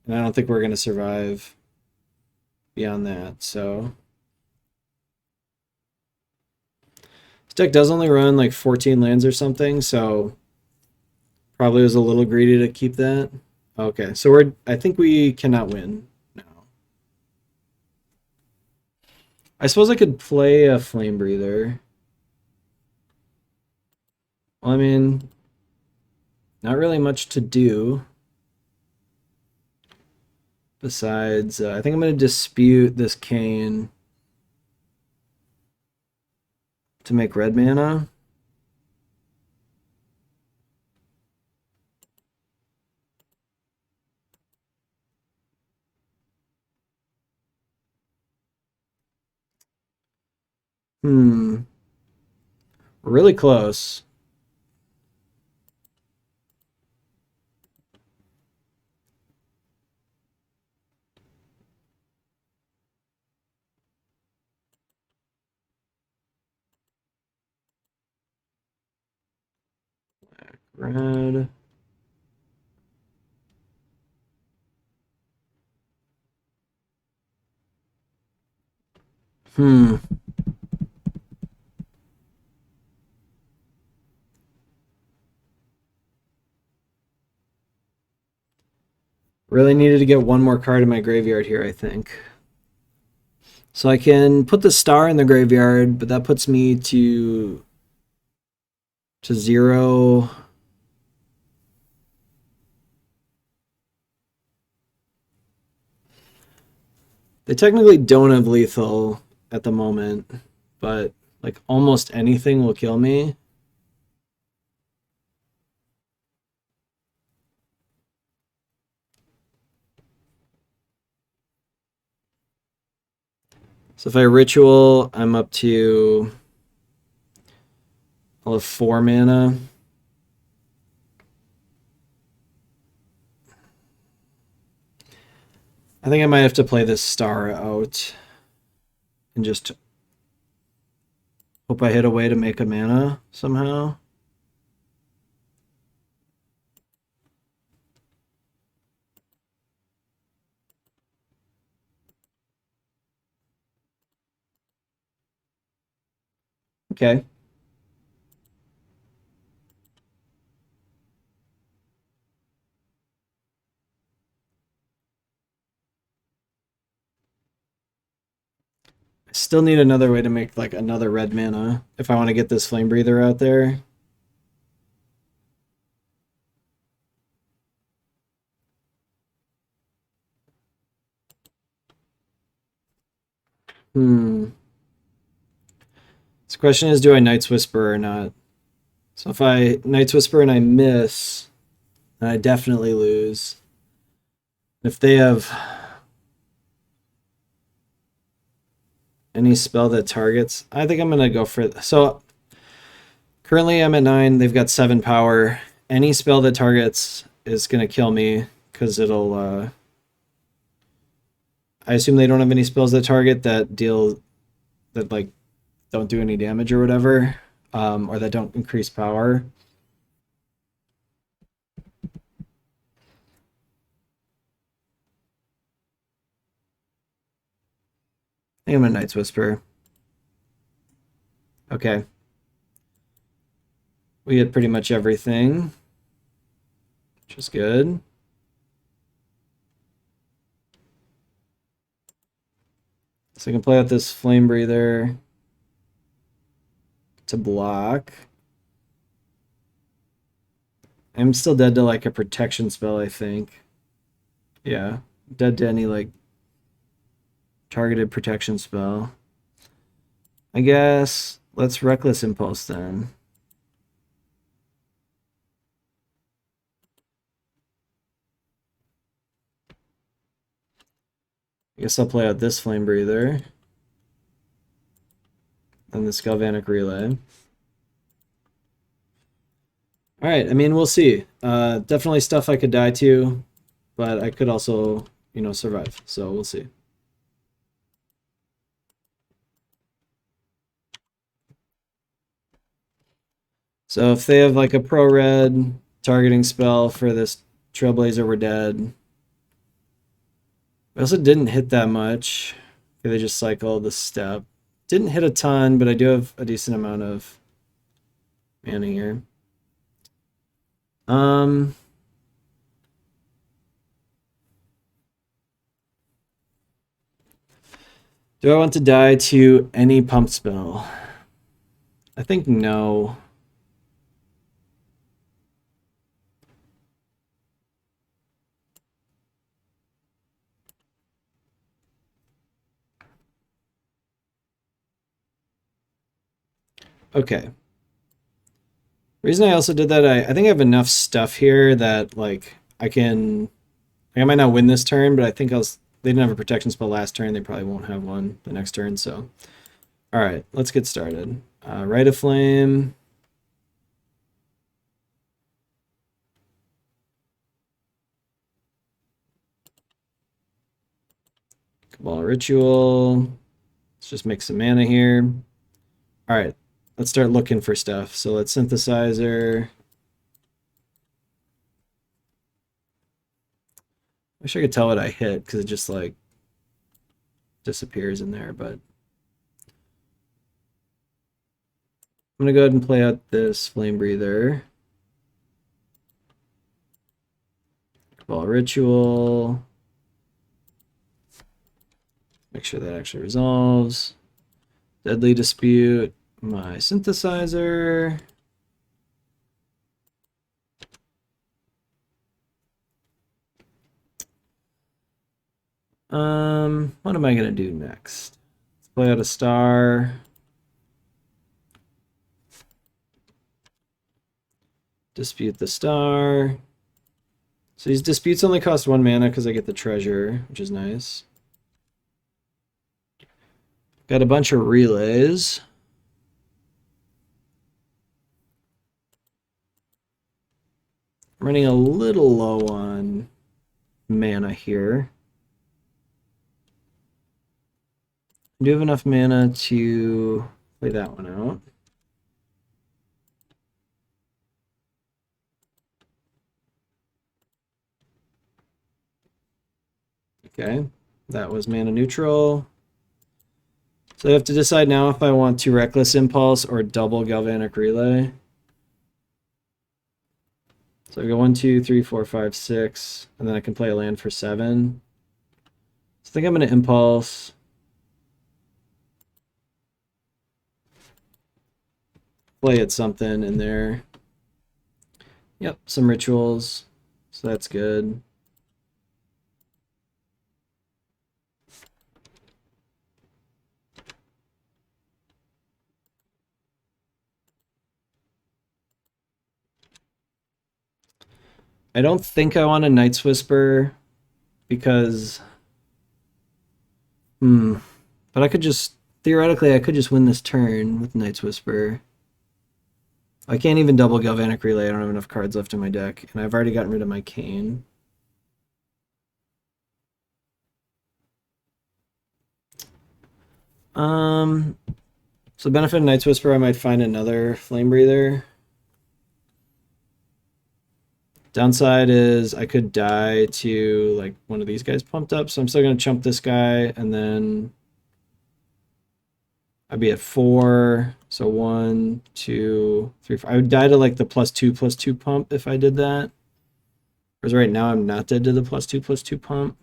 I don't think we're going to survive beyond that. So this deck does only run like 14 lands or something, so probably was a little greedy to keep that. Okay, so I think we cannot win now. I suppose I could play a Flame Breather. Well, I mean, not really much to do. Besides, I think I'm going to dispute this cane to make red mana. We're really close. Red. Really needed to get one more card in my graveyard here, I think. So I can put the star in the graveyard, but that puts me to to 0. They technically don't have lethal at the moment, but like almost anything will kill me. So if I ritual, I'm up to, I'll have 4 mana. I think I might have to play this star out and just hope I hit a way to make a mana somehow. Okay. I still need another way to make like another red mana if I want to get this flame breather out there. This question is, do I Night's Whisper or not? So if I Night's Whisper and I miss, then I definitely lose. If they have any spell that targets, I think I'm gonna go for. So currently I'm at 9. They've got 7 power. Any spell that targets is gonna kill me because it'll. I assume they don't have any spells that target that deal that like don't do any damage or whatever, or that don't increase power. I think I'm a Night's Whisper. Okay. We get pretty much everything, which is good. So I can play out this Flame Breather to block. I'm still dead to like a protection spell, I think. Yeah, dead to any like targeted protection spell. I guess let's Reckless Impulse then. I guess I'll play out this Flame Breather and this Galvanic Relay. All right, I mean, we'll see. Definitely stuff I could die to, but I could also, survive. So we'll see. So if they have like a pro red targeting spell for this Trailblazer, we're dead. We also didn't hit that much. They just cycled the step. Didn't hit a ton, but I do have a decent amount of mana here. Do I want to die to any pump spell? I think no. Okay. Reason I also did that, I think I have enough stuff here that like I can, like, I might not win this turn, but I think they didn't have a protection spell last turn. They probably won't have one the next turn. So, all right, let's get started. Rite of Flame. Cabal Ritual. Let's just make some mana here. All right, let's start looking for stuff. So let's Synthesizer. I wish I could tell what I hit because it just like disappears in there, but I'm gonna go ahead and play out this Flame Breather. Cabal Ritual. Make sure that actually resolves. Deadly Dispute. My Synthesizer. What am I gonna do next? Let's play out a star. Dispute the star. So these disputes only cost 1 mana because I get the treasure, which is nice. Got a bunch of relays. I'm running a little low on mana here. I do have enough mana to play that one out. Okay, that was mana neutral. So I have to decide now if I want to Reckless Impulse or double Galvanic Relay. So I go 1, 2, 3, 4, 5, 6, and then I can play a land for 7. So I think I'm going to Impulse. Play at something in there. Yep, some rituals. So that's good. I don't think I want a Night's Whisper because but I could just theoretically I could just win this turn with Night's Whisper. I can't even double Galvanic Relay. I don't have enough cards left in my deck, and I've already gotten rid of my Cane. So benefit of Night's Whisper, I might find another Flame Breather. Downside is I could die to like one of these guys pumped up, so I'm still gonna chump this guy, and then I'd be at 4. So 1, 2, 3, 4. I would die to like the +2/+2 pump if I did that. Whereas right now I'm not dead to the +2/+2 pump.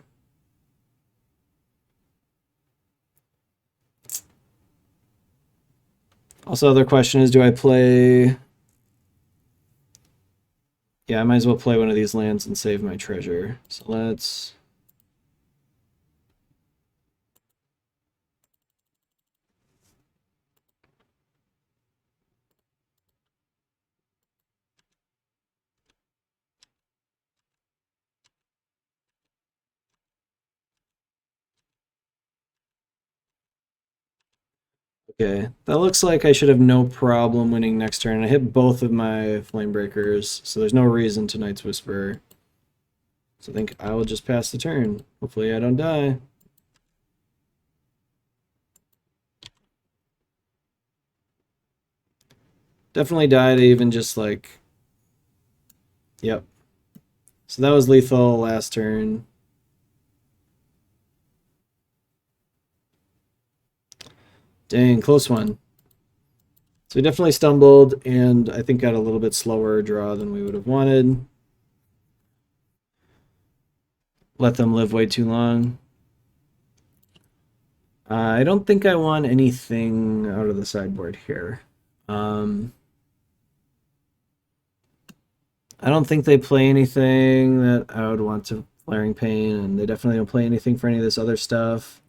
Also, other question is, do I play? Yeah, I might as well play one of these lands and save my treasure. So let's. Okay, that looks like I should have no problem winning next turn. I hit both of my Flame Breakers, so there's no reason to Night's Whisper. So I think I will just pass the turn. Hopefully I don't die. Definitely died even just like... Yep. So that was lethal last turn. Dang, close one. So we definitely stumbled, and I think got a little bit slower draw than we would have wanted. Let them live way too long. I don't think I want anything out of the sideboard here. I don't think they play anything that I would want to Flaring Pain, and they definitely don't play anything for any of this other stuff.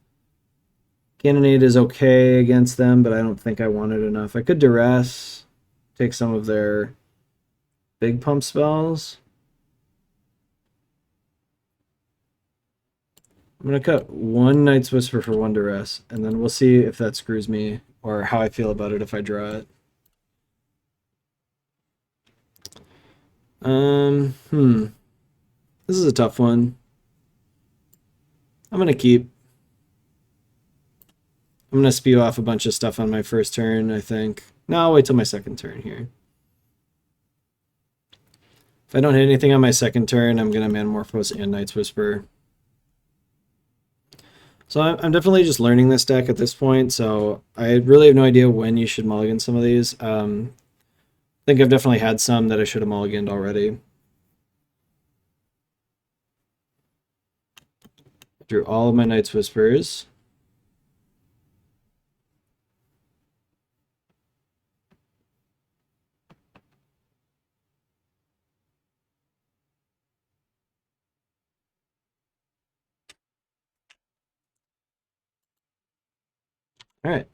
Cannonade is okay against them, but I don't think I want it enough. I could Duress, take some of their big pump spells. I'm going to cut 1 Night's Whisper for 1 Duress, and then we'll see if that screws me or how I feel about it if I draw it. This is a tough one. I'm going to keep. I'm going to spew off a bunch of stuff on my first turn, I think. No, I'll wait till my second turn here. If I don't hit anything on my second turn, I'm going to Manamorphose and Night's Whisper. So I'm definitely just learning this deck at this point, so I really have no idea when you should mulligan some of these. I think I've definitely had some that I should have mulliganed already. Drew all of my Night's Whispers. All right.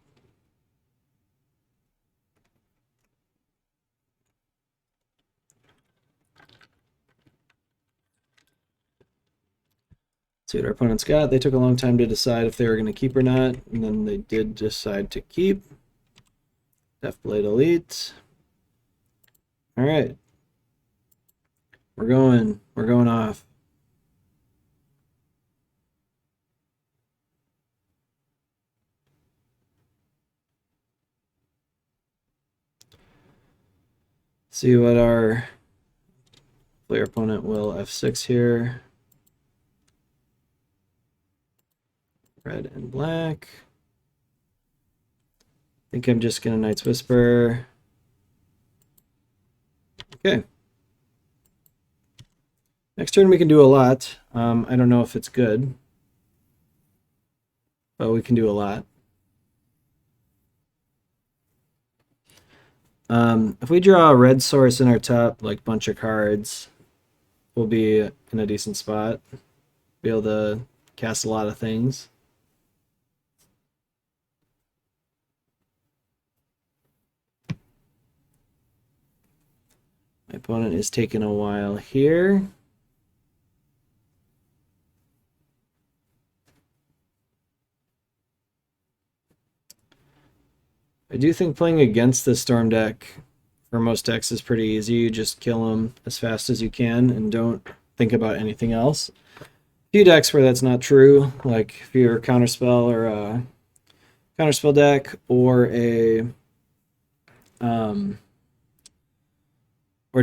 See what our opponents got. They took a long time to decide if they were going to keep or not, and then they did decide to keep. Deathblade Elite. All right. We're going off. See what our player opponent will F6 here. Red and black. I think I'm just going to Knight's Whisper. Okay. Next turn we can do a lot. I don't know if it's good, but we can do a lot. If we draw a red source in our top like bunch of cards, we'll be in a decent spot. Be able to cast a lot of things. My opponent is taking a while here. I do think playing against the Storm deck for most decks is pretty easy. You just kill them as fast as you can and don't think about anything else. A few decks where that's not true, like if you're a Counterspell or a Counterspell deck or a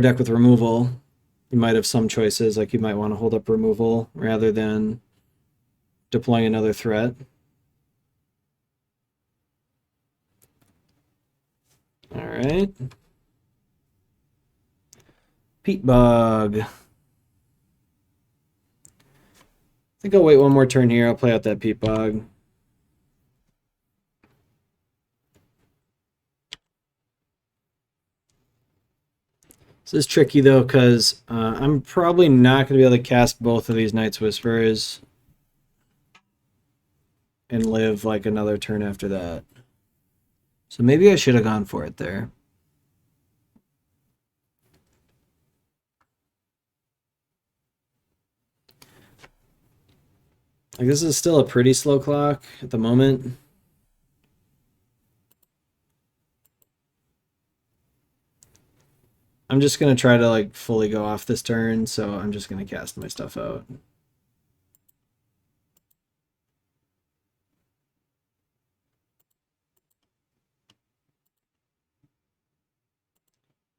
deck with removal, you might have some choices, like you might want to hold up removal rather than deploying another threat. All right. Peat Bog. I think I'll wait one more turn here. I'll play out that Peat Bog. This is tricky though, because I'm probably not going to be able to cast both of these Knight's Whispers and live like another turn after that. So maybe I should have gone for it there. Like this is still a pretty slow clock at the moment. I'm just going to try to like fully go off this turn, so I'm just going to cast my stuff out.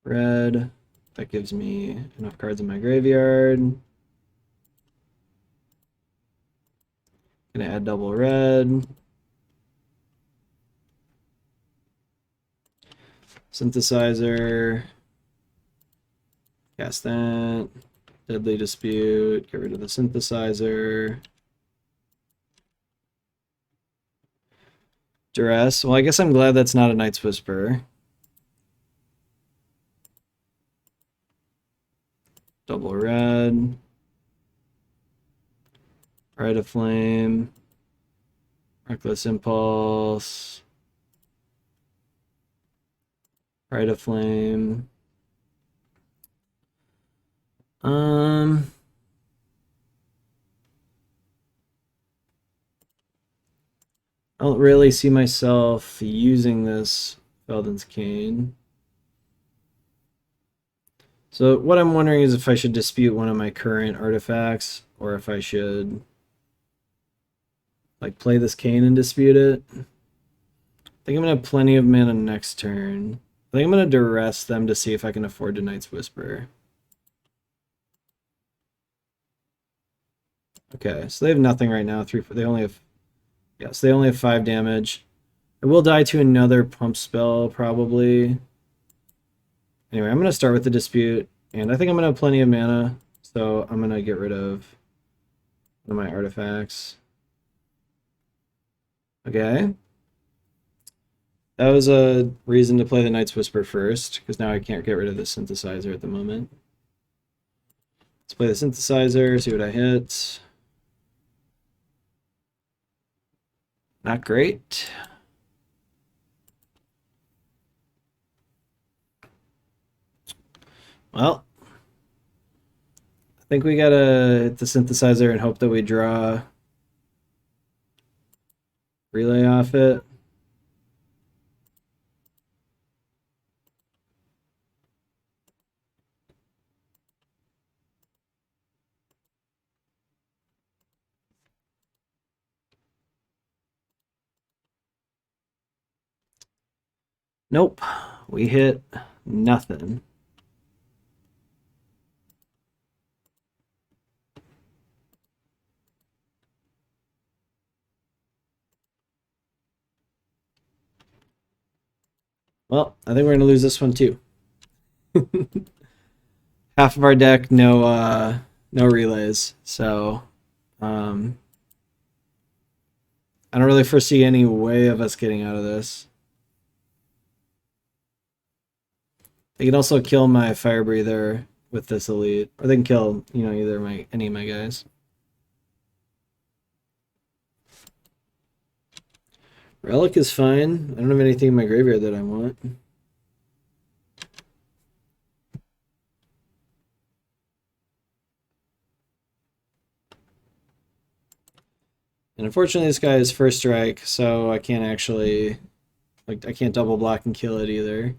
Red. That gives me enough cards in my graveyard. Gonna add double red. Synthesizer. Cast that. Deadly Dispute. Get rid of the Synthesizer. Duress. Well, I guess I'm glad that's not a Knight's Whisper. Double red. Rite of Flame. Reckless Impulse. Rite of Flame. I don't really see myself using this Felden's Cane. So what I'm wondering is if I should dispute one of my current artifacts, or if I should like play this Cane and dispute it. I think I'm gonna have plenty of mana next turn. I think I'm gonna duress them to see if I can afford to Knight's Whisper. Okay, so they have nothing right now. They only have, yes, they only have 5 damage. I will die to another pump spell probably. Anyway, I'm gonna start with the dispute, and I think I'm gonna have plenty of mana, so I'm gonna get rid of one of my artifacts. Okay. That was a reason to play the Knight's Whisper first, because now I can't get rid of the Synthesizer at the moment. Let's play the Synthesizer, see what I hit. Not great. Well, I think we gotta hit the synthesizer and hope that we draw relay off it. Nope, we hit nothing. Well, I think we're gonna lose this one too. Half of our deck, no relays. So, um, I don't really foresee any way of us getting out of this. They can also kill my fire breather with this elite, or they can kill either any of my guys. Relic is fine. I don't have anything in my graveyard that I want. And unfortunately, this guy is first strike, so I can't actually, I can't double block and kill it either.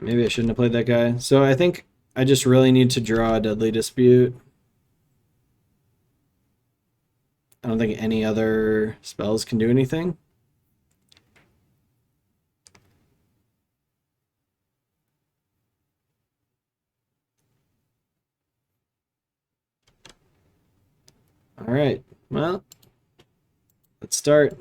Maybe I shouldn't have played that guy. So I think I just really need to draw a Deadly Dispute. I don't think any other spells can do anything. All right, well, let's start.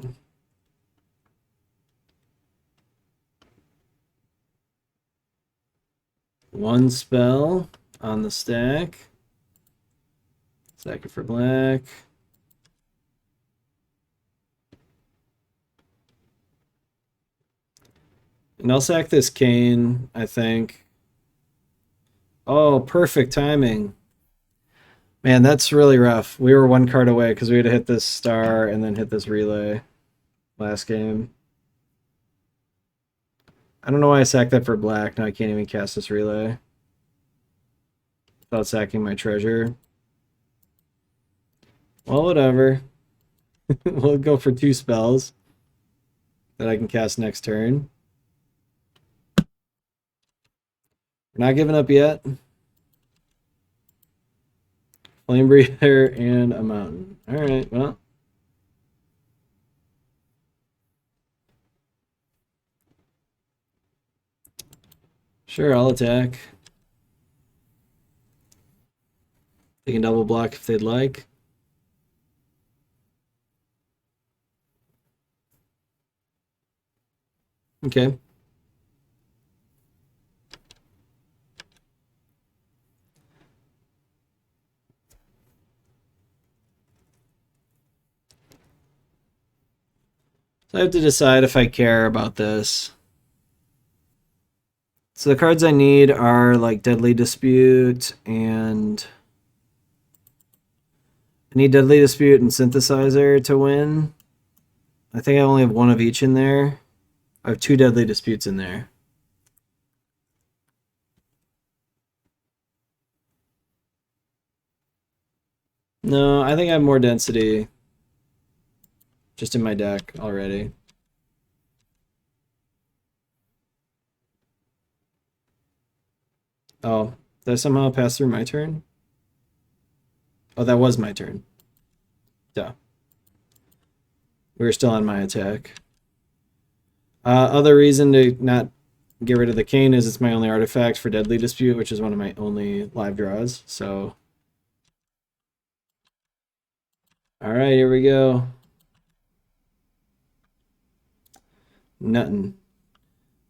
One spell on the stack. Sack it for black. And I'll sack this Cane, I think. Oh, perfect timing. Man, that's really rough. We were one card away because we had to hit this star and then hit this relay last game. I don't know why I sacked that for black. Now I can't even cast this relay without sacking my treasure. Well, whatever. We'll go for 2 spells that I can cast next turn. We're not giving up yet. Flame Breather and a Mountain. Alright, well. Sure, I'll attack. They can double block if they'd like. Okay. So I have to decide if I care about this. So the cards I need are like Deadly Dispute and I need Deadly Dispute and Synthesizer to win. I think I only have one of each in there. I have 2 Deadly Disputes in there. No, I think I have more density just in my deck already. Oh, did I somehow pass through my turn? Oh, that was my turn. Duh. We were still on my attack. Other reason to not get rid of the Cane is it's my only artifact for Deadly Dispute, which is one of my only live draws. So, all right, here we go. Nothing.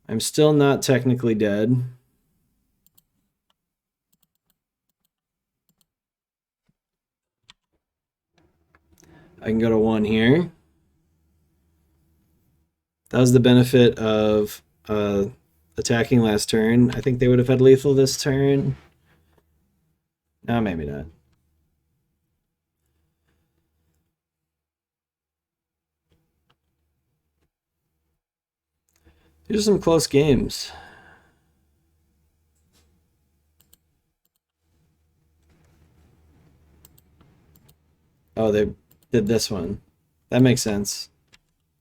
I'm still not technically dead. I can go to 1 here. That was the benefit of attacking last turn. I think they would have had lethal this turn. No, maybe not. These are some close games. Oh, they did this one. That makes sense.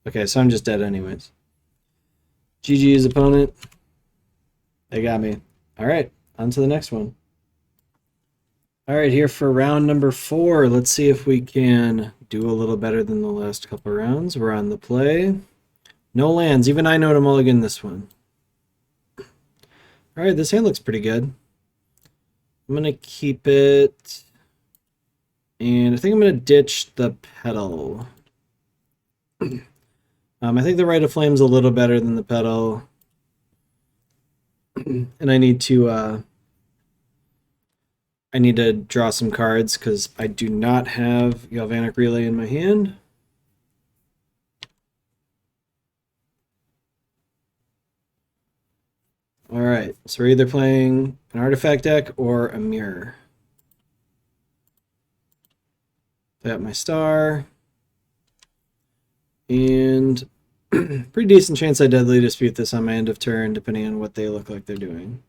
Okay, so I'm just dead anyways. GG's opponent. They got me. All right, on to the next one. All right, here for round number 4. Let's see if we can do a little better than the last couple rounds. We're on the play. No lands. Even I know to mulligan this one. All right, this hand looks pretty good. I'm going to keep it. And I think I'm going to ditch the pedal. I think the Rite of Flame's a little better than the pedal. And I need to draw some cards because I do not have Galvanic Relay in my hand. All right, so we're either playing an artifact deck or a mirror. Got my star. And pretty decent chance I deadly dispute this on my end of turn, depending on what they look like they're doing.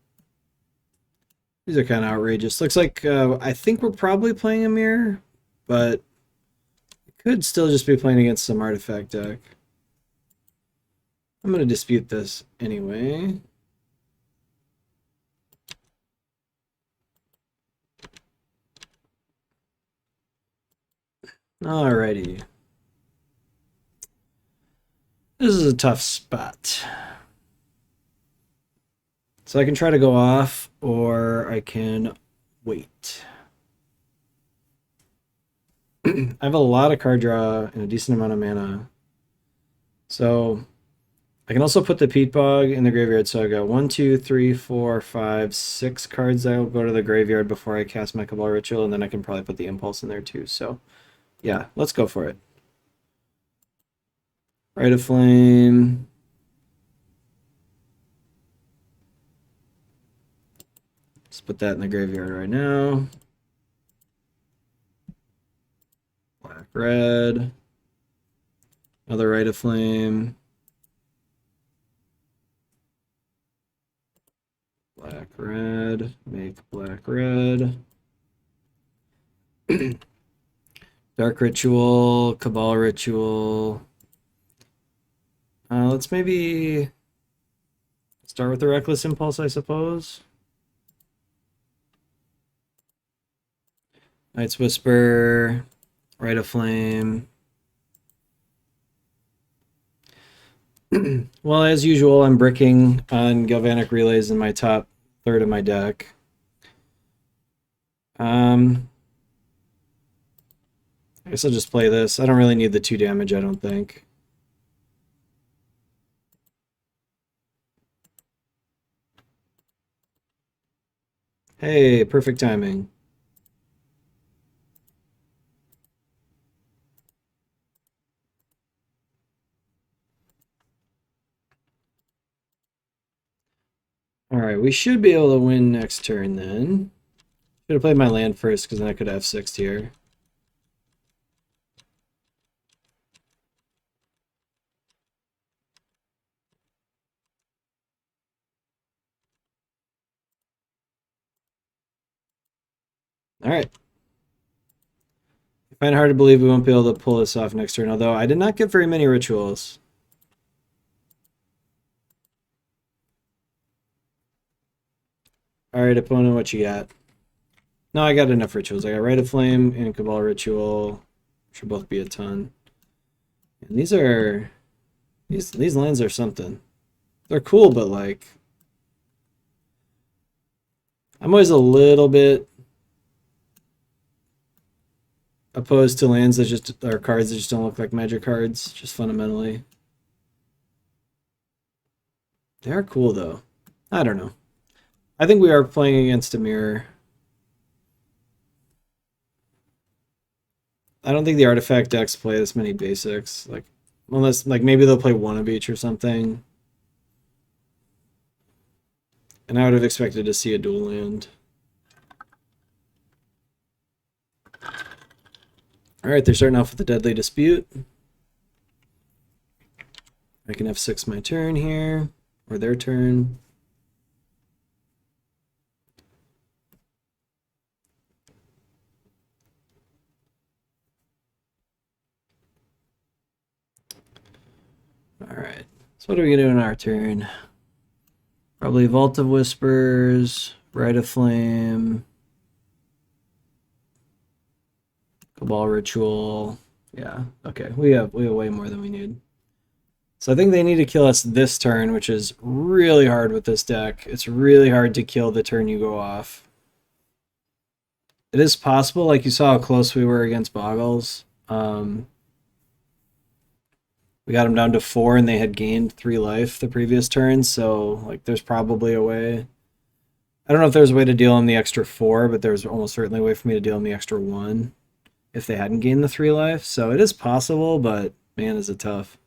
These are kind of outrageous. Looks like I think we're probably playing a mirror, but it could still just be playing against some artifact deck. I'm going to dispute this anyway. Alrighty. This is a tough spot. So I can try to go off, or I can wait. I have a lot of card draw and a decent amount of mana. So I can also put the Peat Bog in the graveyard. So I got 1, 2, 3, 4, 5, 6 cards that will go to the graveyard before I cast my Cabal Ritual, and then I can probably put the Impulse in there too. So yeah, let's go for it. Rite of Flame. Let's put that in the graveyard right now. Black, red. Another Rite of Flame. Black, red. Make black, red. Dark Ritual. Cabal Ritual. Let's maybe start with the Reckless Impulse, I suppose. Night's Whisper, Rite of Flame. Well, as usual, I'm bricking on Galvanic Relays in my top third of my deck. I guess I'll just play this. I don't really need the 2 damage, I don't think. Hey, perfect timing. Alright, we should be able to win next turn then. Should have played my land first because then I could have F6'd here. Alright. I find it hard to believe we won't be able to pull this off next turn, although I did not get very many rituals. Alright, opponent, what you got? No, I got enough rituals. I got Rite of Flame and Cabal Ritual. Should both be a ton. And these lands are something. They're cool, but like I'm always a little bit opposed to lands that just are cards that just don't look like magic cards, just fundamentally. They are cool though. I don't know. I think we are playing against a mirror. I don't think the artifact decks play this many basics. Like, unless, like, maybe they'll play one of each or something. And I would have expected to see a dual land. Alright, they're starting off with a Deadly Dispute. I can F6 my turn here. or their turn. All right. So what are we gonna do in our turn? Probably Vault of Whispers, Rite of Flame, Cabal Ritual. Yeah. Okay. We have way more than we need. So I think they need to kill us this turn, which is really hard with this deck. It's really hard to kill the turn you go off. It is possible, like you saw how close we were against Boggles. We got them down to 4 and they had gained 3 life the previous turn, so like there's probably a way. I don't know if there's a way to deal them the extra 4, but there's almost certainly a way for me to deal them the extra 1 if they hadn't gained the 3 life. So it is possible, but man, is it tough.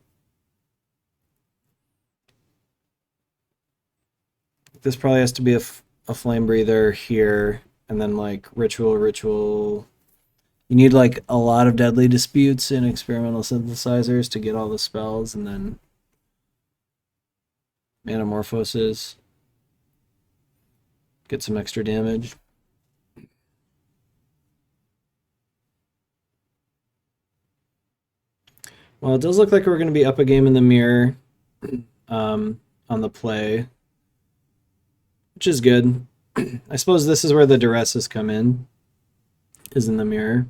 This probably has to be a flame breather here, and then like ritual. You need like a lot of deadly disputes and experimental synthesizers to get all the spells, and then Manamorphoses. Get some extra damage. Well, it does look like we're going to be up a game in the mirror on the play, which is good. I suppose this is where the duresses come in, is in the mirror.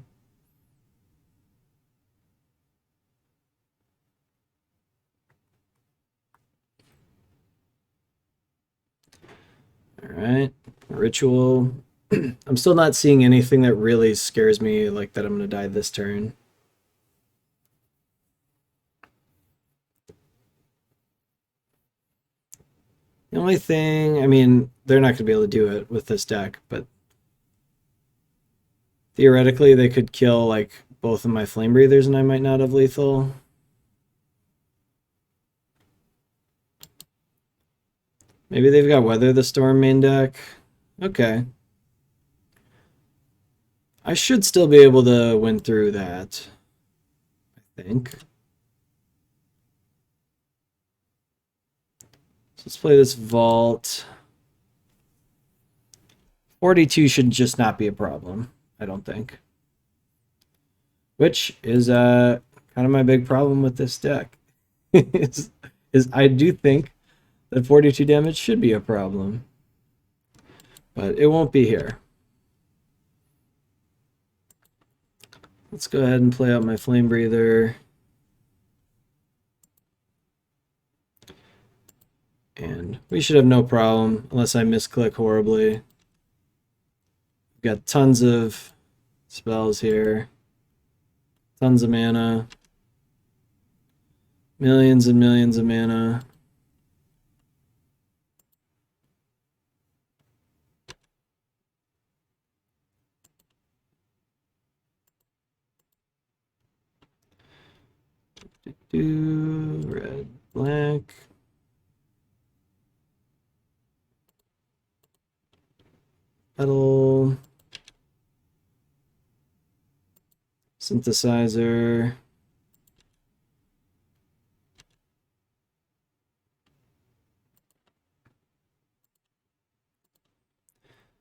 All right, ritual. I'm still not seeing anything that really scares me, like that I'm going to die this turn. The only thing, I mean, they're not going to be able to do it with this deck, but theoretically they could kill like both of my flame breathers and I might not have lethal. Maybe they've got Weather the Storm main deck. Okay. I should still be able to win through that, I think. So let's play this Vault. 42 should just not be a problem, I don't think. Which is kind of my big problem with this deck. is I do think that 42 damage should be a problem. But it won't be here. Let's go ahead and play out my Flame Breather. And we should have no problem unless I misclick horribly. We've got tons of spells here. Tons of mana. Millions and millions of mana. Red, black. Pedal. Synthesizer.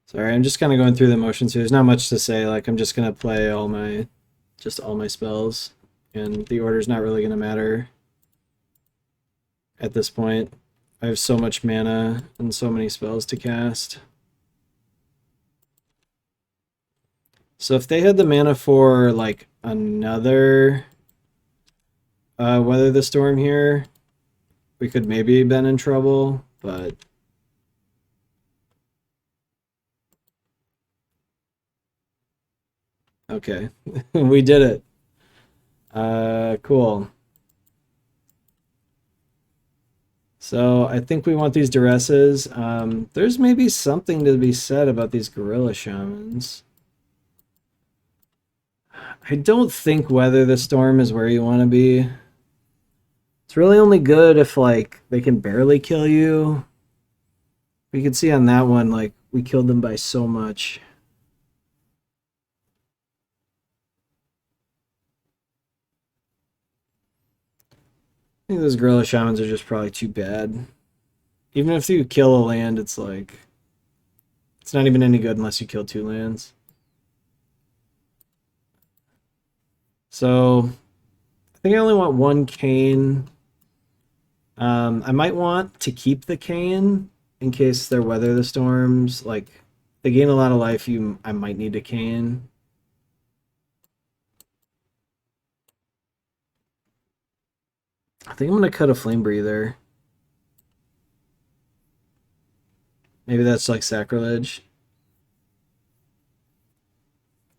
Sorry, I'm just kind of going through the motions here. There's not much to say. Like, I'm just going to play all my spells. And the order's not really going to matter at this point. I have so much mana and so many spells to cast. So if they had the mana for, like, another Weather the Storm here, we could maybe have been in trouble, but... Okay, we did it. Cool. So I think we want these duresses. There's maybe something to be said about these gorilla shamans. I don't think Weather the Storm is where you want to be. It's really only good if, like, they can barely kill you. We can see on that one, like, we killed them by so much. I think those gorilla shamans are just probably too bad. Even if you kill a land, it's like it's not even any good unless you kill 2 lands. So I think I only want 1 Cane. I might want to keep the Cane in case they weather the storms. Like they gain a lot of life, I might need a Cane. I think I'm gonna cut a Flame Breather. Maybe that's like sacrilege.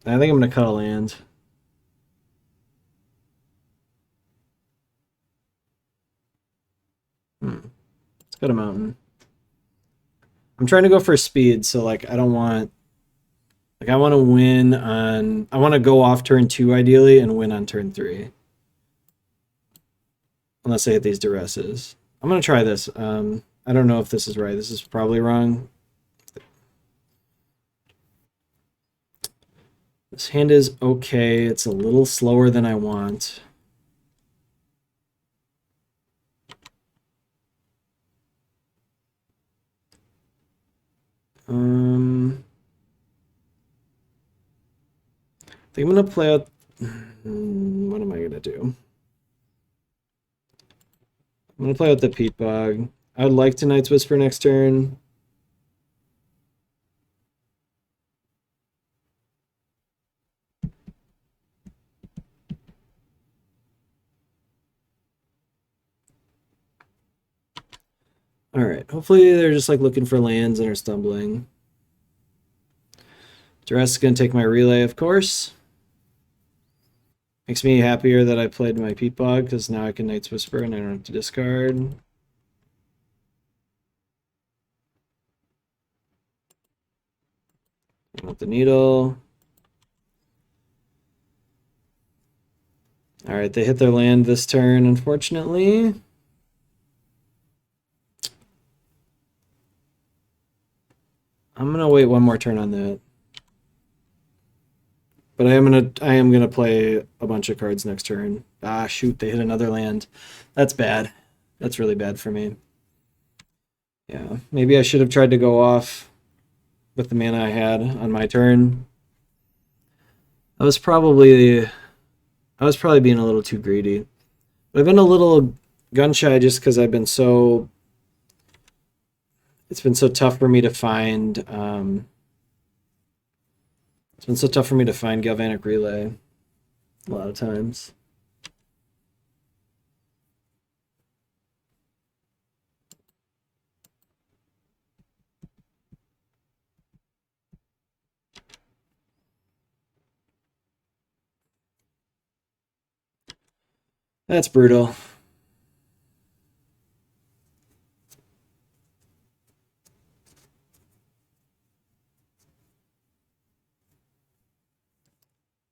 I think I'm gonna cut a land. Let's cut a mountain. I'm trying to go for speed, so like I don't want like I want to win on I want to go off turn 2 ideally and win on turn 3. Unless I hit these duresses. I'm gonna try this. I don't know if this is right. This is probably wrong. This hand is okay. It's a little slower than I want. I think I'm gonna play out. What am I gonna do? I'm gonna play out the Peat Bog. I would like to Night's Whisper next turn. Alright, hopefully they're just like looking for lands and are stumbling. Duress is gonna take my relay, of course. Makes me happier that I played my Peat Bog, because now I can Night's Whisper and I don't have to discard. I want the needle. Alright, they hit their land this turn, unfortunately. I'm gonna wait one more turn on that. But I am gonna play a bunch of cards next turn. Ah, shoot, they hit another land. That's bad. That's really bad for me. Yeah, maybe I should have tried to go off with the mana I had on my turn. I was probably being a little too greedy. But I've been a little gun shy just because I've been so. It's been so tough for me to find. It's been so tough for me to find Galvanic Relay a lot of times. That's brutal.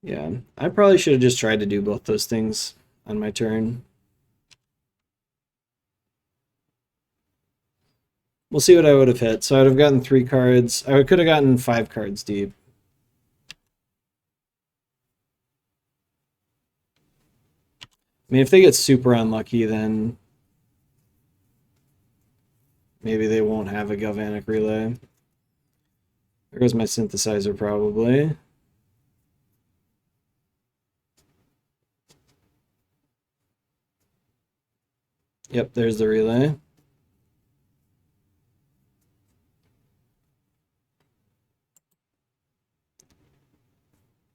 Yeah, I probably should have just tried to do both those things on my turn. We'll see what I would have hit. So I would have gotten 3 cards. I could have gotten 5 cards deep. I mean, if they get super unlucky, then maybe they won't have a Galvanic Relay. There goes my synthesizer, probably. Yep, there's the relay.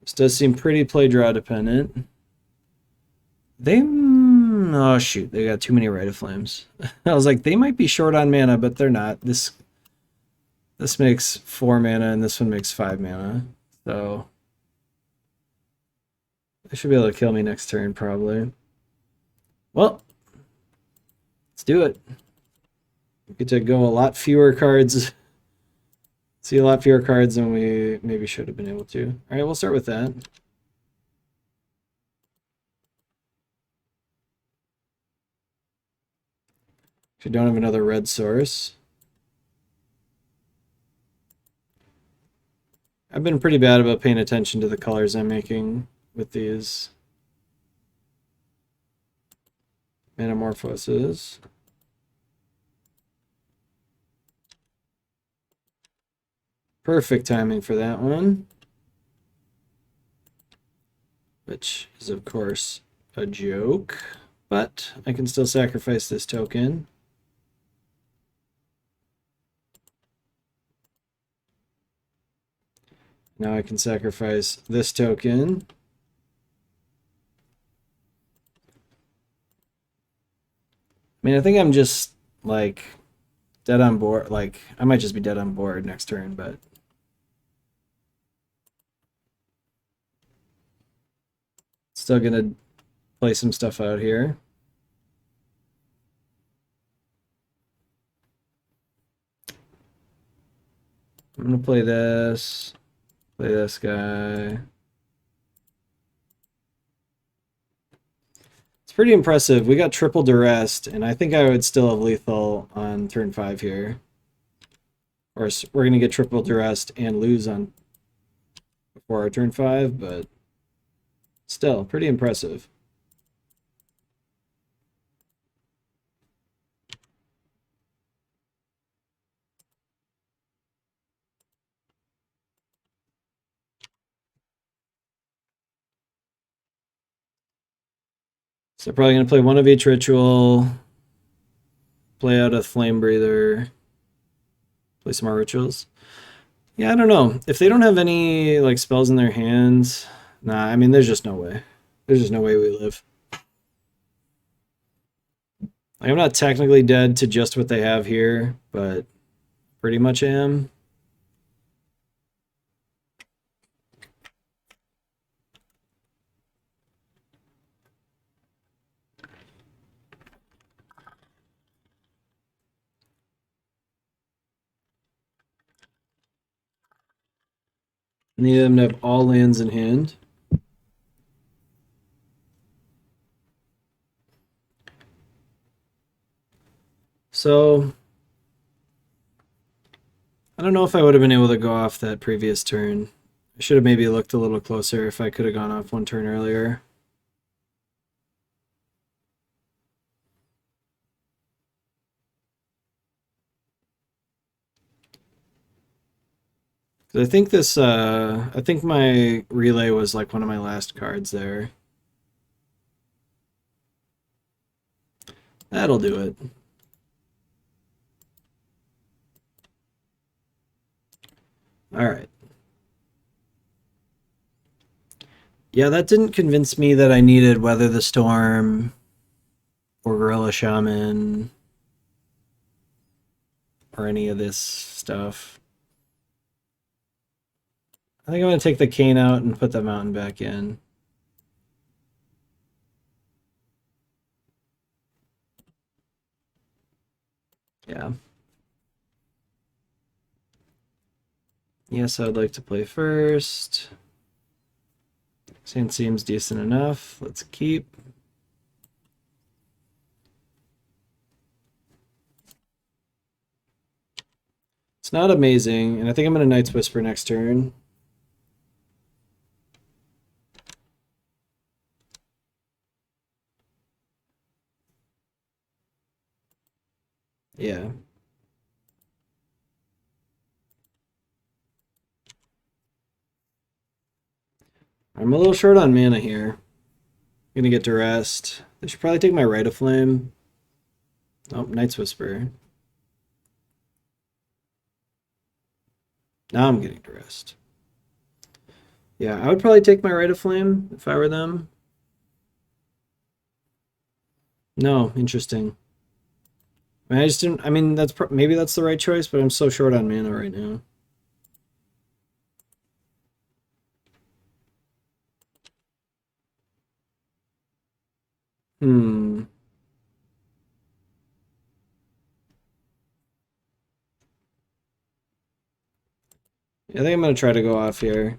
This does seem pretty play draw dependent. Oh shoot, they got too many Rite of Flames. I was like, they might be short on mana, but they're not. This makes 4 mana and this one makes 5 mana. So they should be able to kill me next turn, probably. Well, let's do it. We get to go a lot fewer cards. See a lot fewer cards than we maybe should have been able to. All right, we'll start with that. If you don't have another red source. I've been pretty bad about paying attention to the colors I'm making with these metamorphoses. Perfect timing for that one. Which is, of course, a joke. But I can still sacrifice this token. Now I can sacrifice this token. I mean, I think I'm just, like, dead on board. Like, I might just be dead on board next turn, but... Still gonna play some stuff out here. I'm gonna play this guy. It's pretty impressive. We got triple duressed, and I think I would still have lethal on turn 5 here. Or we're gonna get triple duressed and lose on before our turn 5, but still pretty impressive. So probably gonna play one of each ritual, play out a flame breather, play some more rituals. Yeah, I don't know. If they don't have any like spells in their hands, nah, I mean there's just no way. There's just no way we live. Like, I'm not technically dead to just what they have here, but pretty much am. Need them to have all lands in hand. So I don't know if I would have been able to go off that previous turn. I should have maybe looked a little closer if I could have gone off one turn earlier. I think this, I think my relay was like one of my last cards there. That'll do it. All right. Yeah, that didn't convince me that I needed Weather the Storm or Gorilla Shaman or any of this stuff. I think I'm going to take the cane out and put the mountain back in. Yeah. Yes, I would like to play first. Sand seems decent enough. Let's keep. It's not amazing, and I think I'm going to Night's Whisper next turn. Yeah. I'm a little short on mana here. I'm gonna get duressed. I should probably take my Rite of Flame. Oh, Night's Whisper. Now I'm getting duressed. Yeah, I would probably take my Rite of Flame if I were them. No, interesting. I mean, I just didn't. I mean, that's maybe that's the right choice, but I'm so short on mana right now. Hmm. I think I'm gonna try to go off here.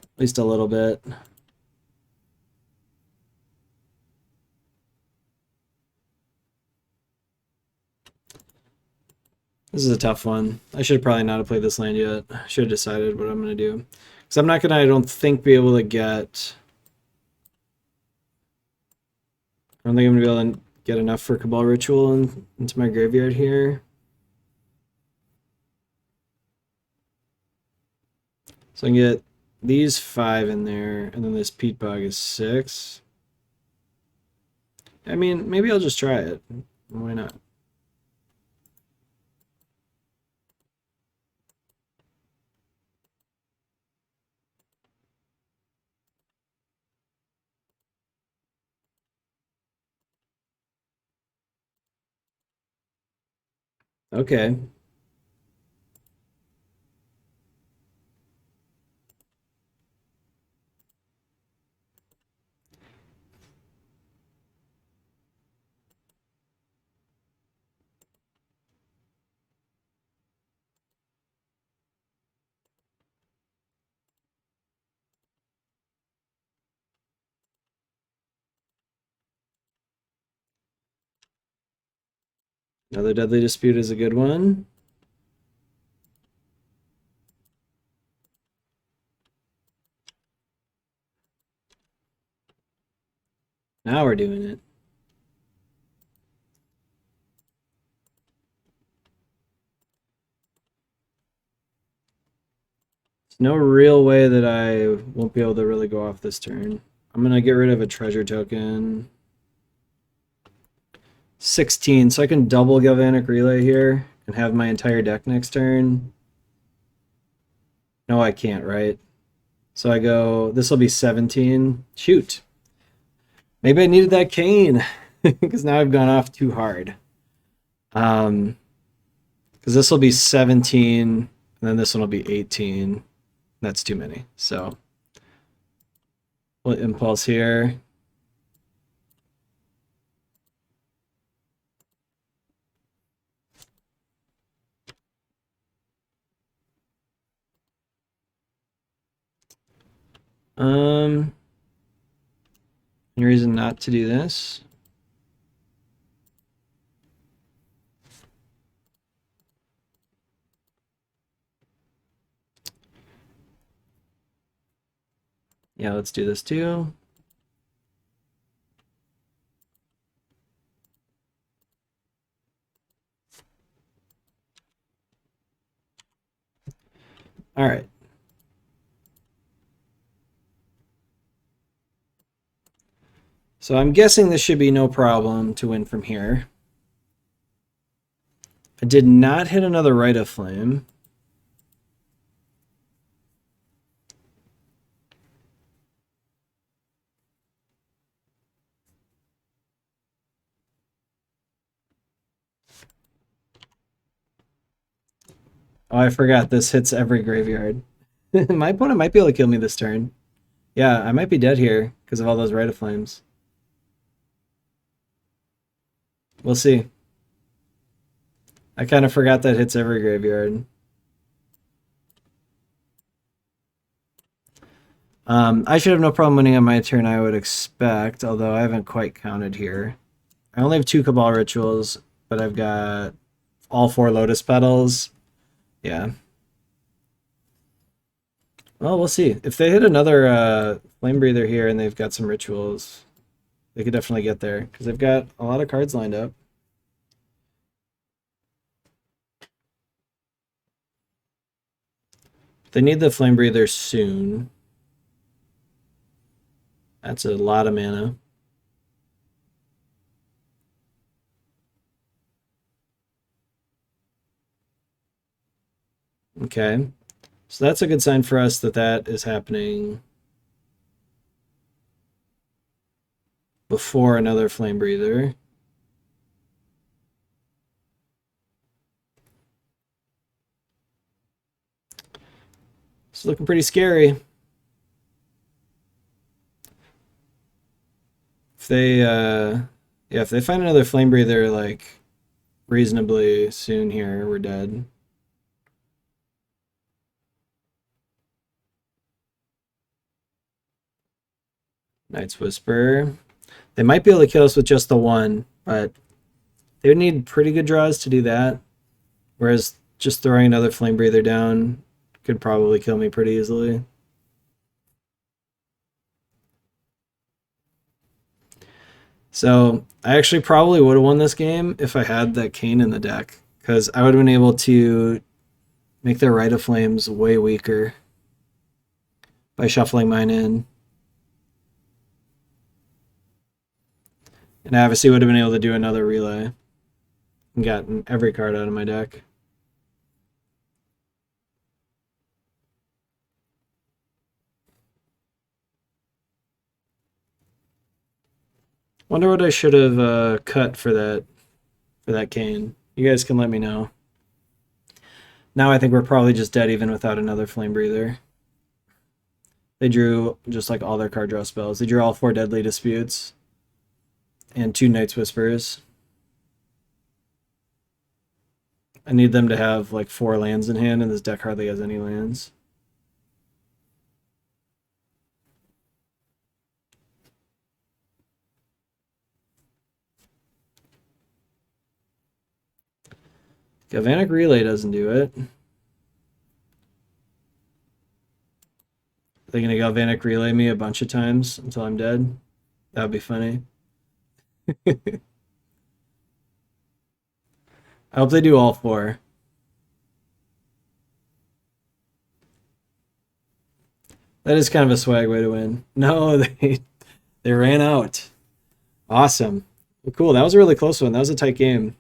At least a little bit. This is a tough one. I should probably not have played this land yet. I should have decided what I'm going to do. Because I'm not going to, I don't think, be able to get... I don't think I'm going to be able to get enough for Cabal Ritual into my graveyard here. So I can get these 5 in there, and then this peat bog is 6. I mean, maybe I'll just try it. Why not? Okay. Another Deadly Dispute is a good one. Now we're doing it. There's no real way that I won't be able to really go off this turn. I'm going to get rid of a treasure token. 16, so I can double Galvanic Relay here and have my entire deck next turn. No, I can't, right? So I go, this will be 17. Shoot. Maybe I needed that cane because now I've gone off too hard. Because this will be 17 and then this one will be 18. That's too many. So we'll impulse here. Any reason not to do this? Yeah, let's do this too. All right. So I'm guessing this should be no problem to win from here. I did not hit another Rite of Flame. Oh, I forgot this hits every graveyard. My opponent might be able to kill me this turn. Yeah, I might be dead here because of all those Rite of Flames. We'll see. I kind of forgot that hits every graveyard. I should have no problem winning on my turn, I would expect, although I haven't quite counted here. I only have 2 Cabal Rituals, but I've got all 4 Lotus Petals. Yeah. Well, we'll see. If they hit another Flame Breather here and they've got some rituals, they could definitely get there because they've got a lot of cards lined up. They need the Flame Breather soon. That's a lot of mana. Okay. So that's a good sign for us that that is happening before another Flame Breather. It's looking pretty scary. If they, yeah, if they find another Flame Breather like reasonably soon here, we're dead. Night's Whisper. They might be able to kill us with just the one, but they would need pretty good draws to do that. Whereas just throwing another Flame Breather down could probably kill me pretty easily. So I actually probably would have won this game if I had that Cane in the deck, because I would have been able to make their Rite of Flames way weaker by shuffling mine in. And I obviously would have been able to do another relay and gotten every card out of my deck. Wonder what I should have cut for that Cane. You guys can let me know. Now I think we're probably just dead even without another Flame Breather. They drew just like all their card draw spells. They drew all 4 Deadly Disputes and 2 Night's Whispers. I need them to have like 4 lands in hand, and this deck hardly has any lands. Galvanic Relay doesn't do it. They're going to Galvanic Relay me a bunch of times until I'm dead. That would be funny. I hope they do all 4. That is kind of a swag way to win. No, they ran out. Awesome. Well, cool. That was a really close one. That was a tight game.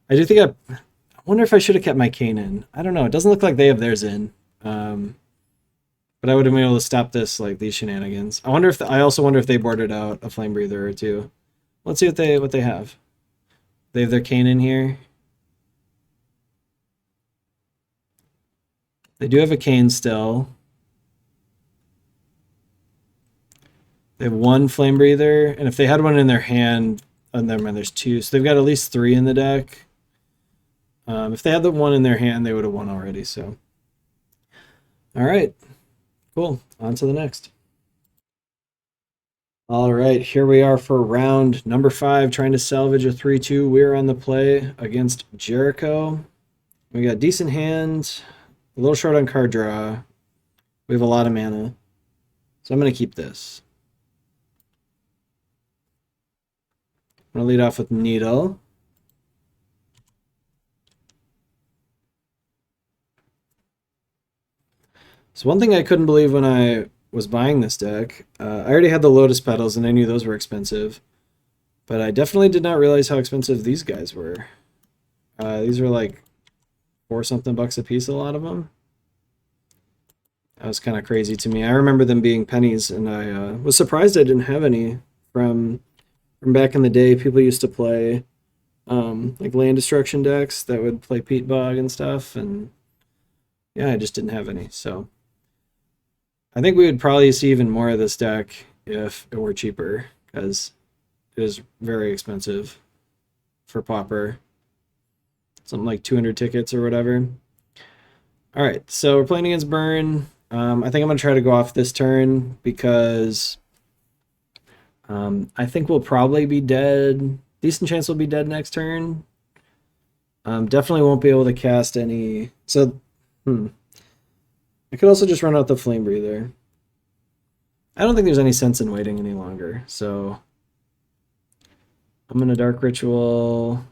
I do think I wonder if I should have kept my Cane in. I don't know. It doesn't look like they have theirs in. But I would have been able to stop this, like these shenanigans. I also wonder if they boarded out a Flame Breather or 2. Let's see what they have. They have their Cane in here. They do have a Cane still. They have 1 Flame Breather, and if they had one in their hand, oh, never mind, there's 2. So they've got at least 3 in the deck. If they had the 1 in their hand, they would have won already. So, all right, cool. On to the next. All right, here we are for round number 5, trying to salvage a 3-2. We're on the play against Jericho. We got decent hand, a little short on card draw. We have a lot of mana, so I'm going to keep this. I'm going to lead off with Needle. So one thing I couldn't believe when I was buying this deck, I already had the Lotus Petals and I knew those were expensive, but I definitely did not realize how expensive these guys were. These are like 4 something bucks a piece, a lot of them. That was kind of crazy to me. I remember them being pennies, and I was surprised I didn't have any from back in the day. People used to play like land destruction decks that would play Peat Bog and stuff, and yeah, I just didn't have any. So I think we would probably see even more of this deck if it were cheaper, because it is very expensive for Pauper. Something like 200 tickets or whatever. All right, so we're playing against Burn. I think I'm going to try to go off this turn because I think we'll probably be dead. Decent chance we'll be dead next turn. Definitely won't be able to cast any. So, I could also just run out the Flame Breather. I don't think there's any sense in waiting any longer. So, I'm going to Dark Ritual.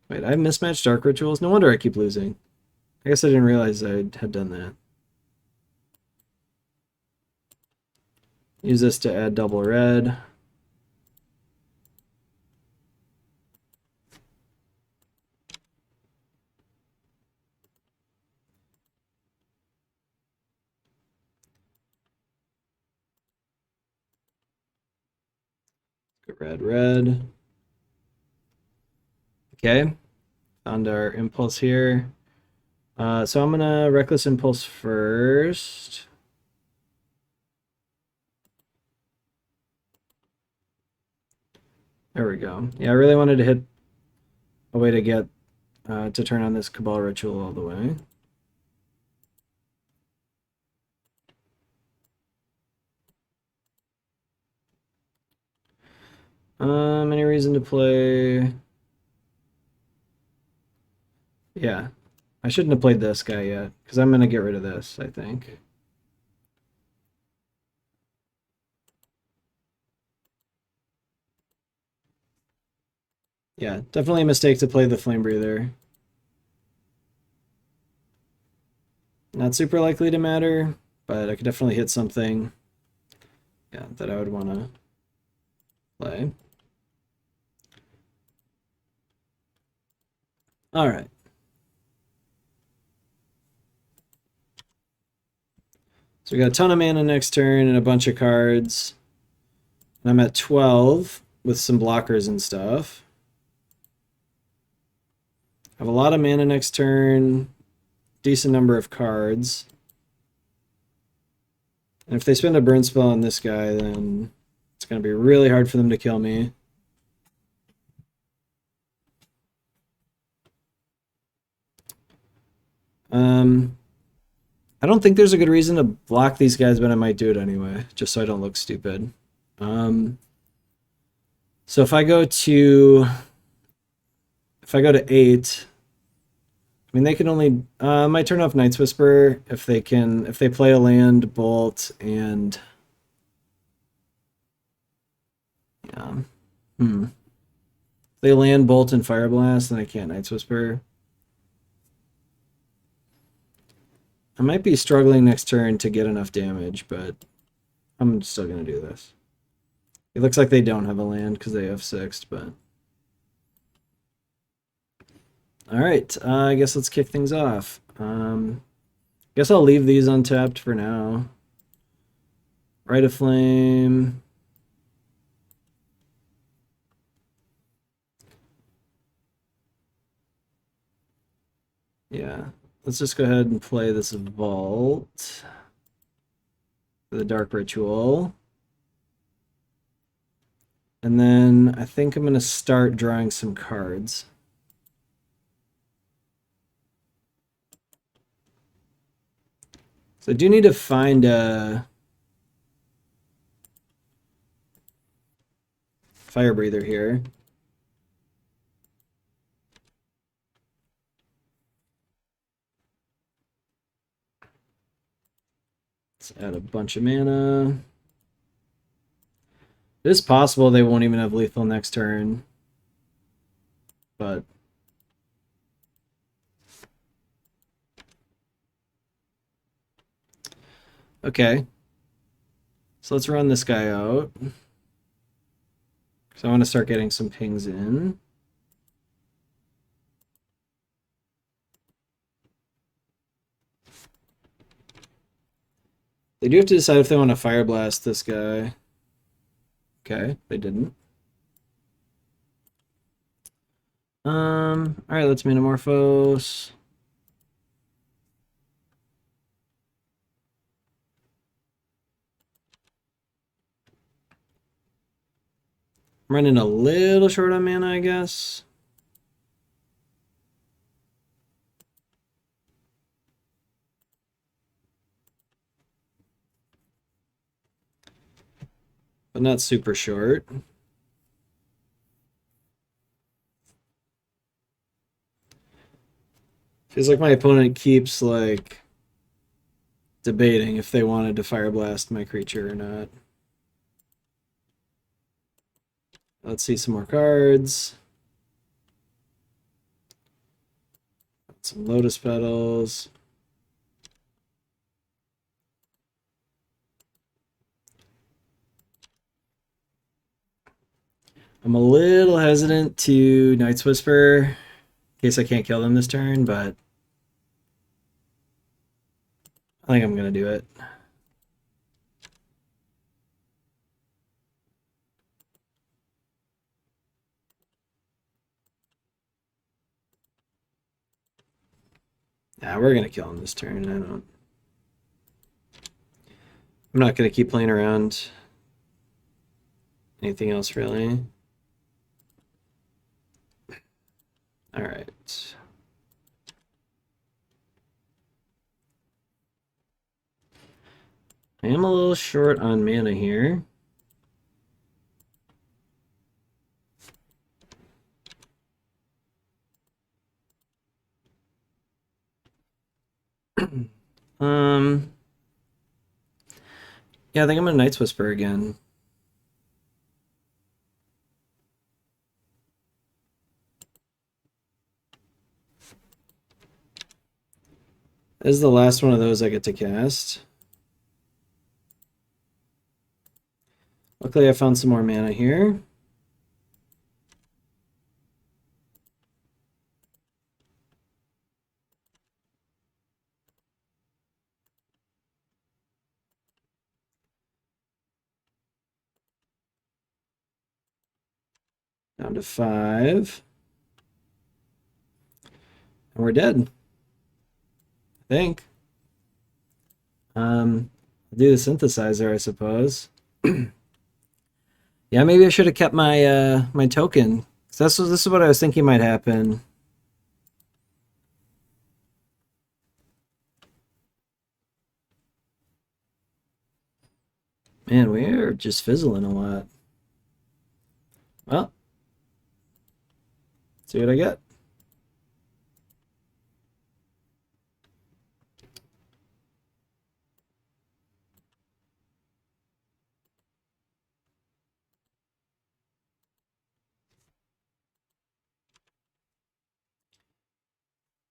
Wait, I have mismatched Dark Rituals? No wonder I keep losing. I guess I didn't realize I had done that. Use this to add double red. Red, red. Okay, found our impulse here. So I'm gonna Reckless Impulse first. There we go. Yeah, I really wanted to hit a way to get to turn on this Cabal Ritual all the way. Any reason to play? Yeah, I shouldn't have played this guy yet, because I'm gonna get rid of this, I think. Yeah, definitely a mistake to play the Flame Breather. Not super likely to matter, but I could definitely hit something, yeah, that I would want to play. All right. So we got a ton of mana next turn and a bunch of cards. And I'm at 12 with some blockers and stuff. I have a lot of mana next turn, decent number of cards. And if they spend a burn spell on this guy, then it's going to be really hard for them to kill me. I don't think there's a good reason to block these guys, but I might do it anyway, just so I don't look stupid. So if I go to 8, I mean they can only might turn off Night's Whisper if they play a land, bolt, and yeah. If they land, bolt, and fire blast, then I can't Night's Whisper. I might be struggling next turn to get enough damage, but I'm still gonna do this. It looks like they don't have a land because they have 6, but all right. I guess let's kick things off. Guess I'll leave these untapped for now. Rite of Flame. Yeah, let's just go ahead and play this Vault for the Dark Ritual. And then I think I'm going to start drawing some cards. So I do need to find a Fire Breather here. Let's add a bunch of mana. It is possible they won't even have lethal next turn, but okay. So let's run this guy out. So I want to start getting some pings in. They do have to decide if they want to Fire Blast this guy. Okay, they didn't. All right, let's Metamorphose. I'm running a little short on mana, I guess. But not super short. Feels like my opponent keeps like debating if they wanted to Fire Blast my creature or not. Let's see some more cards. Some Lotus Petals. I'm a little hesitant to Night's Whisper in case I can't kill them this turn, but I think I'm going to do it. Yeah, we're going to kill him this turn. I'm not going to keep playing around anything else, really. All right. I am a little short on mana here. Yeah, I think I'm gonna Night's Whisper again. This is the last one of those I get to cast. Luckily, I found some more mana here. Down to 5. And we're dead, I think. Do the synthesizer, I suppose. Yeah, maybe I should have kept my my token. This is what I was thinking might happen. Man, we're just fizzling a lot. Well, see what I get.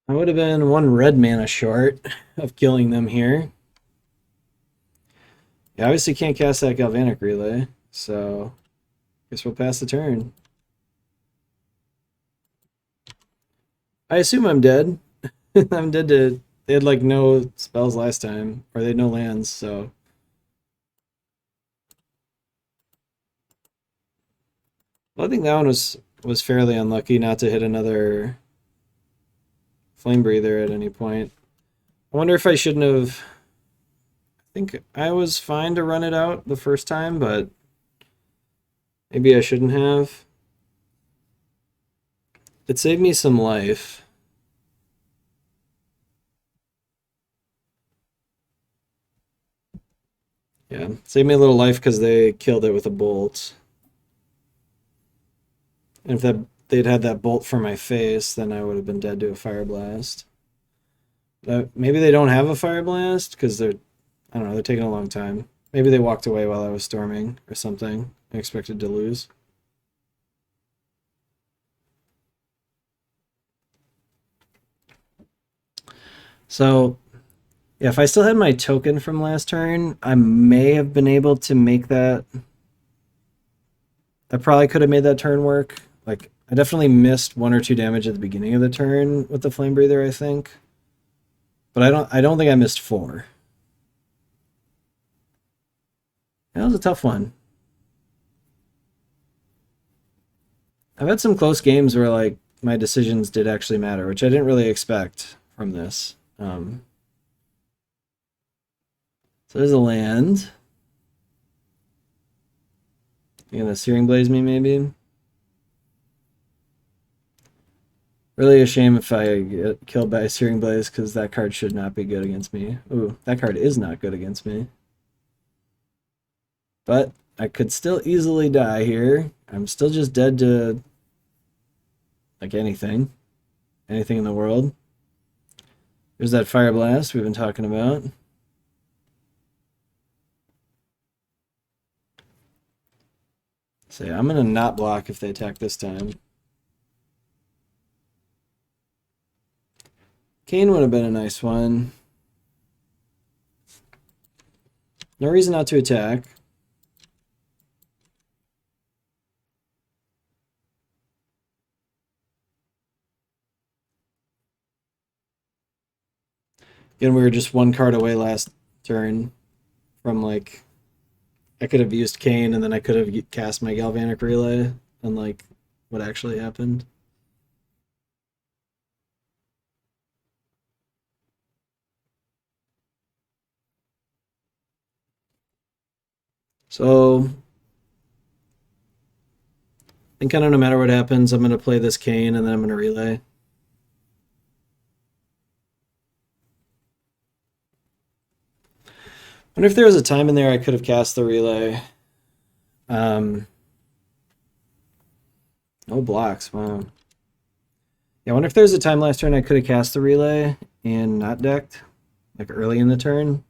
I would have been 1 red mana short of killing them here. Yeah, obviously can't cast that Galvanic Relay, so guess we'll pass the turn. I assume I'm dead. I'm dead to... They had like no spells last time, or they had no lands, so... Well, I think that one was fairly unlucky not to hit another Flame Breather at any point. I wonder if I shouldn't have... I think I was fine to run it out the first time, but maybe I shouldn't have. It saved me some life. Yeah, saved me a little life because they killed it with a bolt. And if they'd had that bolt for my face, then I would have been dead to a Fire Blast. Maybe they don't have a Fire Blast because they're, I don't know, they're taking a long time. Maybe they walked away while I was storming or something. I expected to lose. So, yeah, if I still had my token from last turn, I may have been able to make that. I probably could have made that turn work. Like, I definitely missed 1 or 2 damage at the beginning of the turn with the Flame Breather, I think. But I don't think I missed 4. That was a tough one. I've had some close games where like my decisions did actually matter, which I didn't really expect from this. So there's a land. You gonna Searing Blaze me maybe? Really a shame if I get killed by a Searing Blaze because that card should not be good against me. Ooh, that card is not good against me. But I could still easily die here. I'm still just dead to like anything. Anything in the world. There's that Fire Blast we've been talking about. So yeah, I'm gonna not block if they attack this time. Kane would have been a nice one. No reason not to attack. Again, we were just 1 card away last turn from like I could have used Kane and then I could have cast my Galvanic Relay, unlike what actually happened. So I think kind of no matter what happens, I'm gonna play this Kane and then I'm gonna relay. Wonder if there was a time in there I could have cast the relay. No blocks, wow. Yeah, I wonder if there's a time last turn I could have cast the relay and not decked, like early in the turn.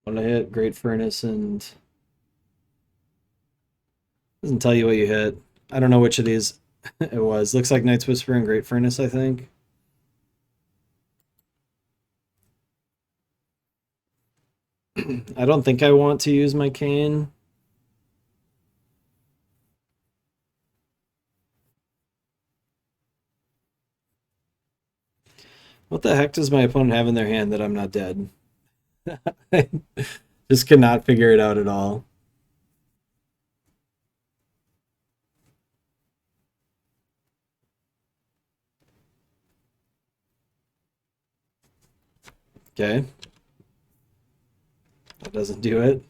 Want to hit Great Furnace and doesn't tell you what you hit. I don't know which of these it was. Looks like Night's Whisper and Great Furnace, I think. I don't think I want to use my cane. What the heck does my opponent have in their hand that I'm not dead? I just cannot figure it out at all. Okay. That doesn't do it.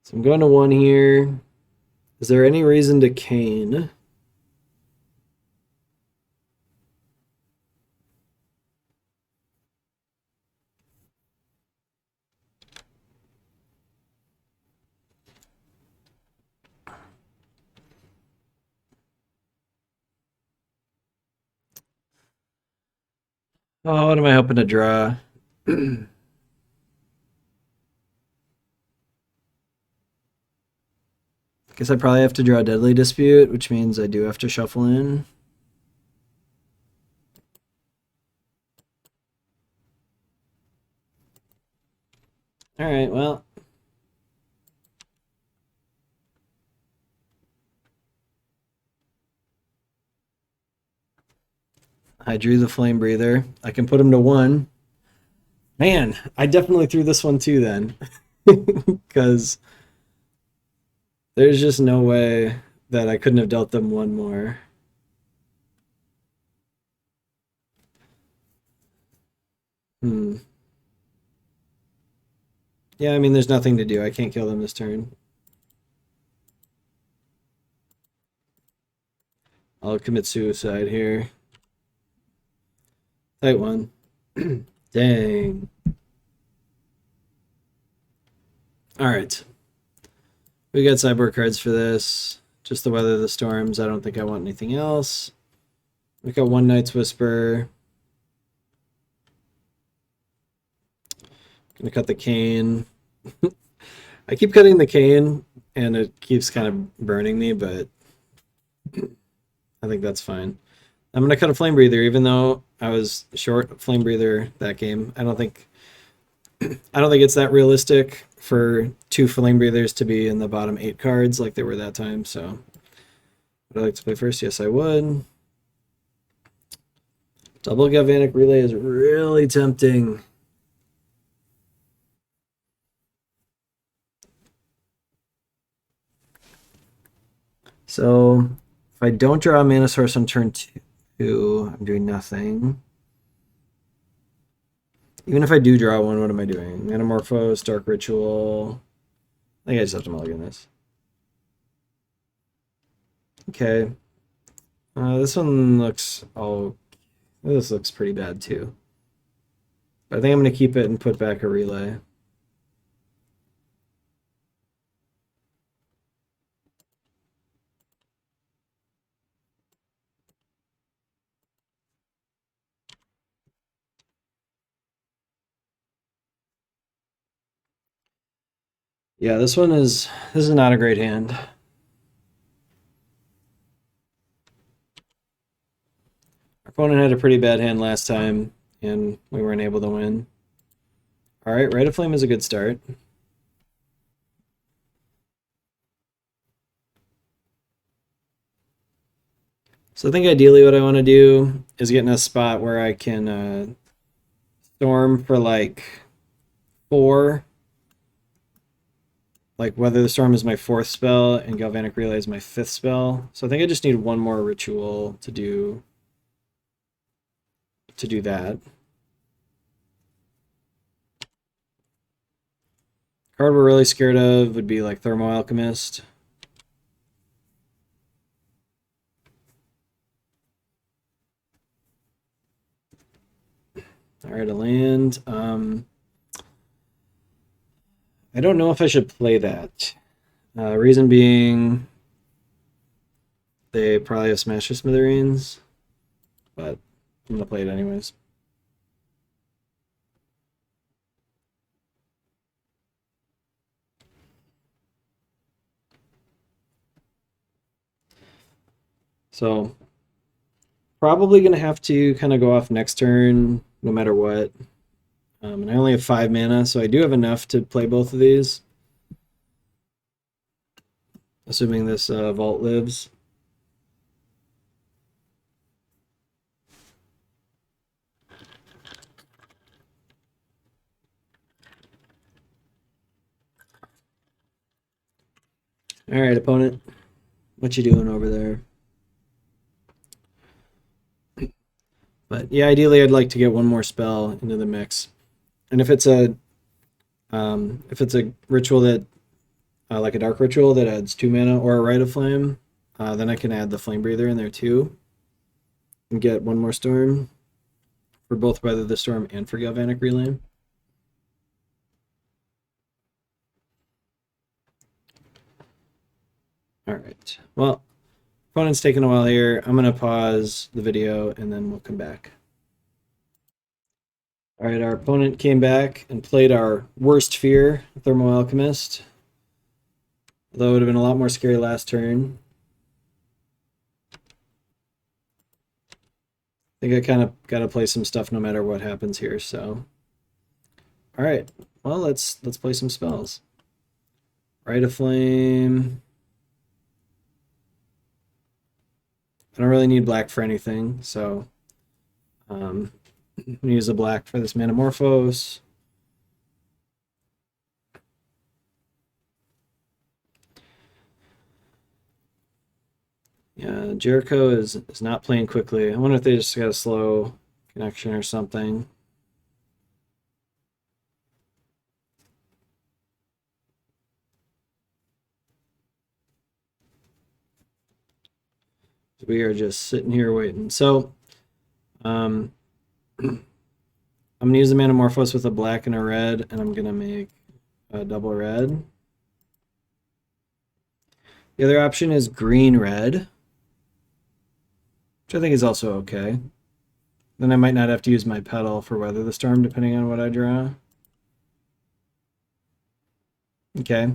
So I'm going to one here. Is there any reason to cane? Oh, what am I hoping to draw? Guess I probably have to draw Deadly Dispute, which means I do have to shuffle in. All right, well. I drew the Flame Breather. I can put him to one. Man, I definitely threw this one too then. Because there's just no way that I couldn't have dealt them one more. Hmm. Yeah, I mean, there's nothing to do. I can't kill them this turn. I'll commit suicide here. Tight one. Dang. All right. We got sideboard cards for this. Just the Weather the Storms. I don't think I want anything else. We got one Night's Whisper. Gonna cut the cane. I keep cutting the cane, and it keeps kind of burning me, but I think that's fine. I'm gonna cut a Flame Breather, even though I was short Flame Breather that game. I don't think it's that realistic for two Flame Breathers to be in the bottom 8 cards like they were that time. So, would I like to play first? Yes, I would. Double Galvanic Relay is really tempting. So, if I don't draw a mana source on turn 2, I'm doing nothing. Even if I do draw one, what am I doing? Metamorphose, Dark Ritual. I think I just have to mulligan this. Okay. This one looks... Oh, this looks pretty bad too. But I think I'm going to keep it and put back a relay. Yeah, this is not a great hand. Our opponent had a pretty bad hand last time, and we weren't able to win. All right, Rite of Flame is a good start. So I think ideally what I want to do is get in a spot where I can storm for like 4. Like Weather the Storm is my 4th spell and Galvanic Relay is my 5th spell. So I think I just need one more ritual to do that. Card we're really scared of would be like Thermo Alchemist. All right, a land. I don't know if I should play that. Reason being, They probably have Smash to Smithereens, but I'm gonna play it anyways. So probably gonna have to kind of go off next turn no matter what. And I only have 5 mana, so I do have enough to play both of these. Assuming this vault lives. All right, opponent. What you doing over there? But yeah, ideally I'd like to get one more spell into the mix. And if it's a ritual that like a dark ritual that adds 2 mana or a Rite of Flame, then I can add the Flame Breather in there too and get one more storm for both Weather the Storm and for Galvanic Relay. All right. Well, opponent's taking a while here. I'm gonna pause the video and then we'll come back. All right, our opponent came back and played our worst fear, Thermal Alchemist. Although it would have been a lot more scary last turn. I think I kind of got to play some stuff no matter what happens here, so. All right, well, let's play some spells. Rite of Flame. I don't really need black for anything, so I'm gonna use a black for this Manamorphose. Yeah, Jericho is not playing quickly. I wonder if they just got a slow connection or something. We are just sitting here waiting. So, I'm gonna use the Manamorphose with a black and a red, and I'm gonna make a double red. The other option is green red, which I think is also okay. Then I might not have to use my pedal for Weather the Storm, depending on what I draw. Okay.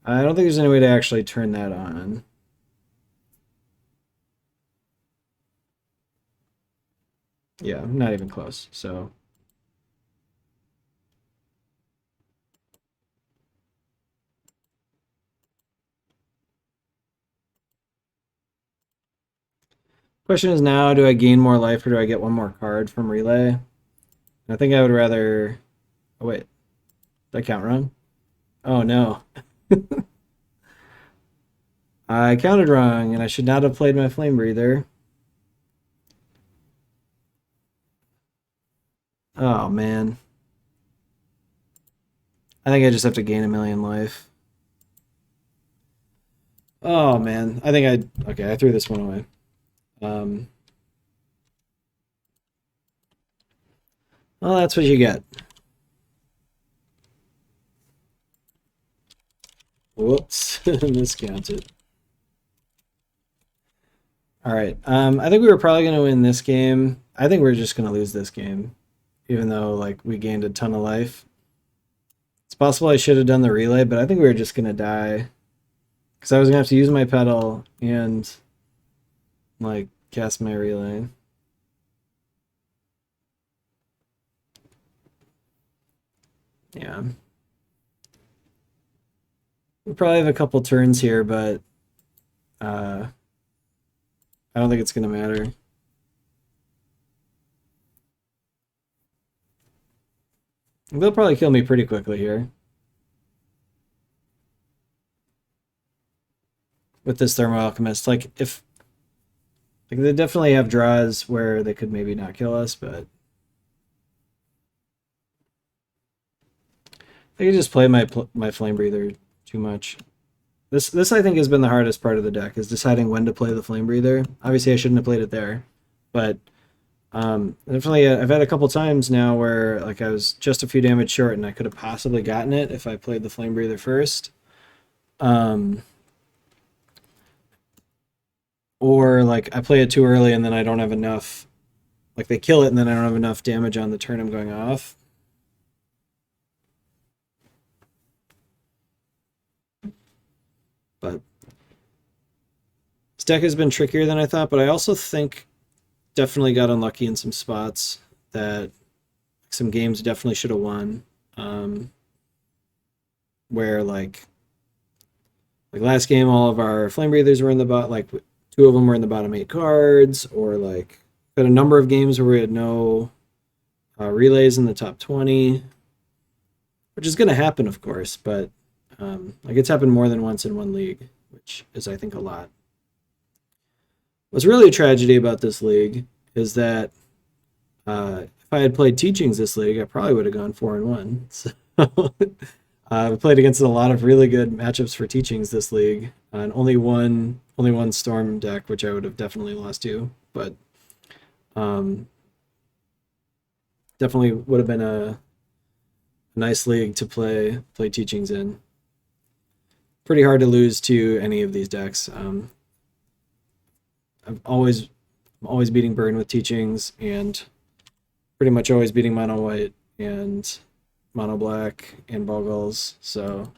I don't think there's any way to actually turn that on. Yeah, not even close, so. Question is now, do I gain more life or do I get one more card from Relay? I think I would rather... Oh, wait. Did I count wrong? Oh, no. I counted wrong, and I should not have played my Flame Breather. Oh, man. I think I just have to gain 1,000,000 life. Oh, man. I think Okay, I threw this one away. Well, that's what you get. Whoops, miscounted. All right, I think we were probably going to win this game. I think we're just going to lose this game, even though like we gained a ton of life. It's possible I should have done the relay, but I think we were just going to die because I was going to have to use my pedal and like cast my relay. Yeah. We probably have a couple turns here, but I don't think it's going to matter. They'll probably kill me pretty quickly here. With this Thermal Alchemist. Like, if... Like, they definitely have draws where they could maybe not kill us, but... I could just play my Flame Breather too much. This I think has been the hardest part of the deck, is deciding when to play the Flame Breather. Obviously I shouldn't have played it there, but definitely I've had a couple times now where like I was just a few damage short and I could have possibly gotten it if I played the Flame Breather first. or like I play it too early and then I don't have enough. Like they kill it and then I don't have enough damage on the turn I'm going off. But this deck has been trickier than I thought, but I also think definitely got unlucky in some spots that some games definitely should have won. Where like last game, all of our flame breathers were in the bot. Like two of them were in the bottom 8 cards, or like had a number of games where we had no relays in the top 20, which is going to happen, of course. But like it's happened more than once in one league, which is I think a lot. What's really a tragedy about this league is that if I had played teachings this league, I probably would have gone 4-1. So we played against a lot of really good matchups for teachings this league, and only one storm deck, which I would have definitely lost to, but definitely would have been a nice league to play teachings in. Pretty hard to lose to any of these decks. I'm always beating burn with teachings, and pretty much always beating mono white and mono black and boggles. So,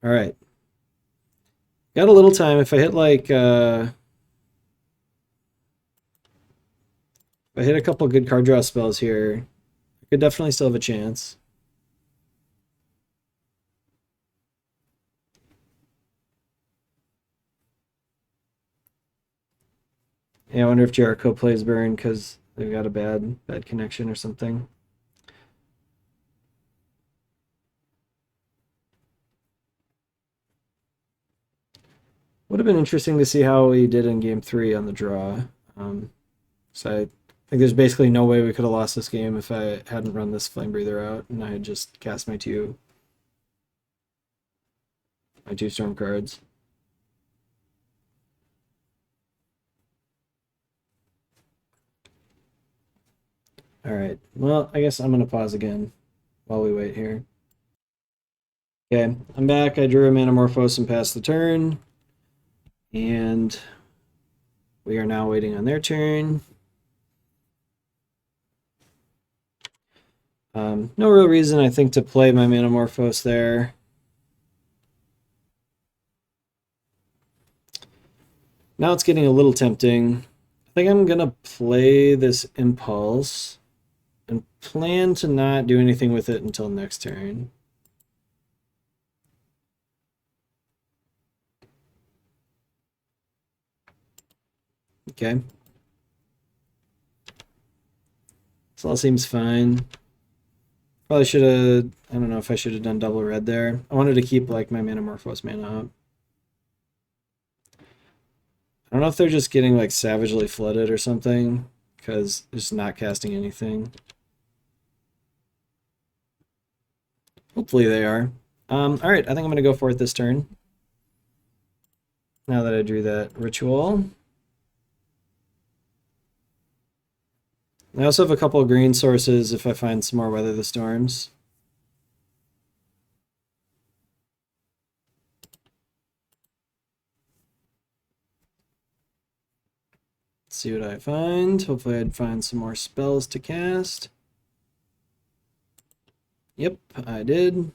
all right, got a little time. If I hit like if I hit a couple good card draw spells here, I could definitely still have a chance. Yeah, I wonder if Jericho plays burn because they've got a bad connection or something. Would have been interesting to see how he did in game 3 on the draw. So I think there's basically no way we could have lost this game if I hadn't run this flame breather out and I had just cast my two storm cards. All right. Well, I guess I'm gonna pause again while we wait here. Okay, I'm back. I drew a Manamorphose and passed the turn. And we are now waiting on their turn. No real reason, I think, to play my Manamorphose there. Now it's getting a little tempting. I think I'm going to play this Impulse and plan to not do anything with it until next turn. Okay. This all seems fine. Probably should have, I don't know if I should have done double red there. I wanted to keep like my Manamorphose mana up. I don't know if they're just getting like savagely flooded or something, because just not casting anything. Hopefully they are. All right, I think I'm going to go for it this turn. Now that I drew that ritual. I also have a couple of green sources if I find some more Weather the Storms. Let's see what I find. Hopefully I'd find some more spells to cast. Yep, I did.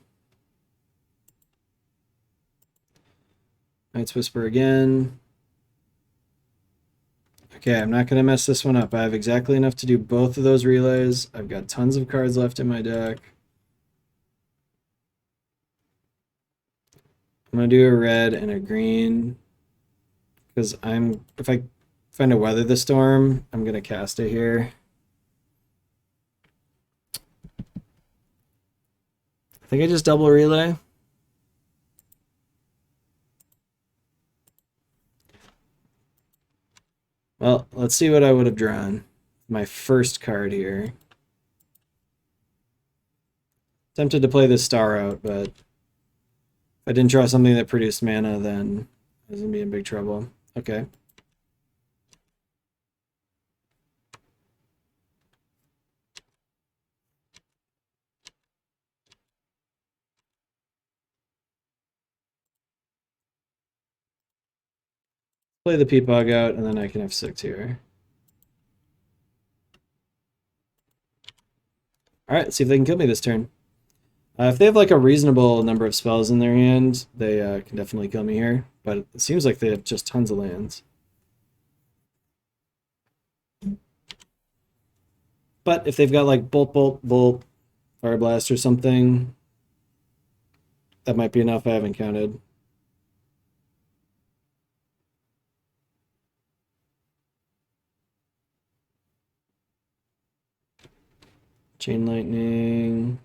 Night's Whisper again. Okay, I'm not going to mess this one up. I have exactly enough to do both of those relays. I've got tons of cards left in my deck. I'm going to do a red and a green because if I find a Weather the Storm, I'm going to cast it here. I think I just double relay. Well, let's see what I would have drawn. My first card here. Tempted to play this star out, but if I didn't draw something that produced mana, then I was going to be in big trouble. Okay. Play the Peepog out, and then I can F6 here. Alright, let's see if they can kill me this turn. If they have like a reasonable number of spells in their hand, they can definitely kill me here. But it seems like they have just tons of lands. But if they've got like Bolt, Bolt, Bolt, Fire Blast or something, that might be enough. I haven't counted. Chain Lightning.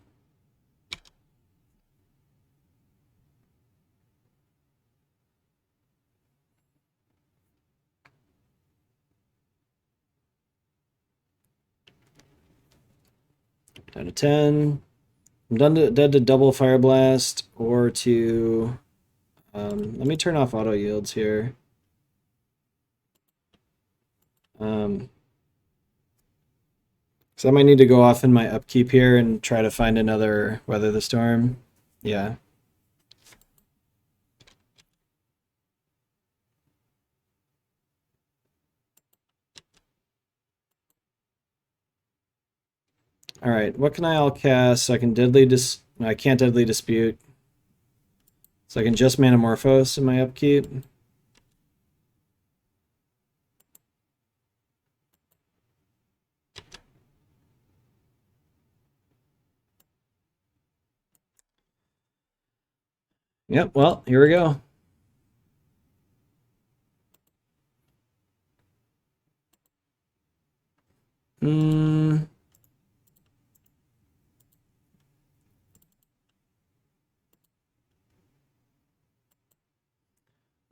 Down to 10. I'm dead to double Fire Blast or to... let me turn off auto yields here. So I might need to go off in my upkeep here and try to find another Weather the Storm. Yeah. All right, what can I all cast? So I can I can't Deadly Dispute. So I can just Manamorphose in my upkeep. Yep, well, here we go.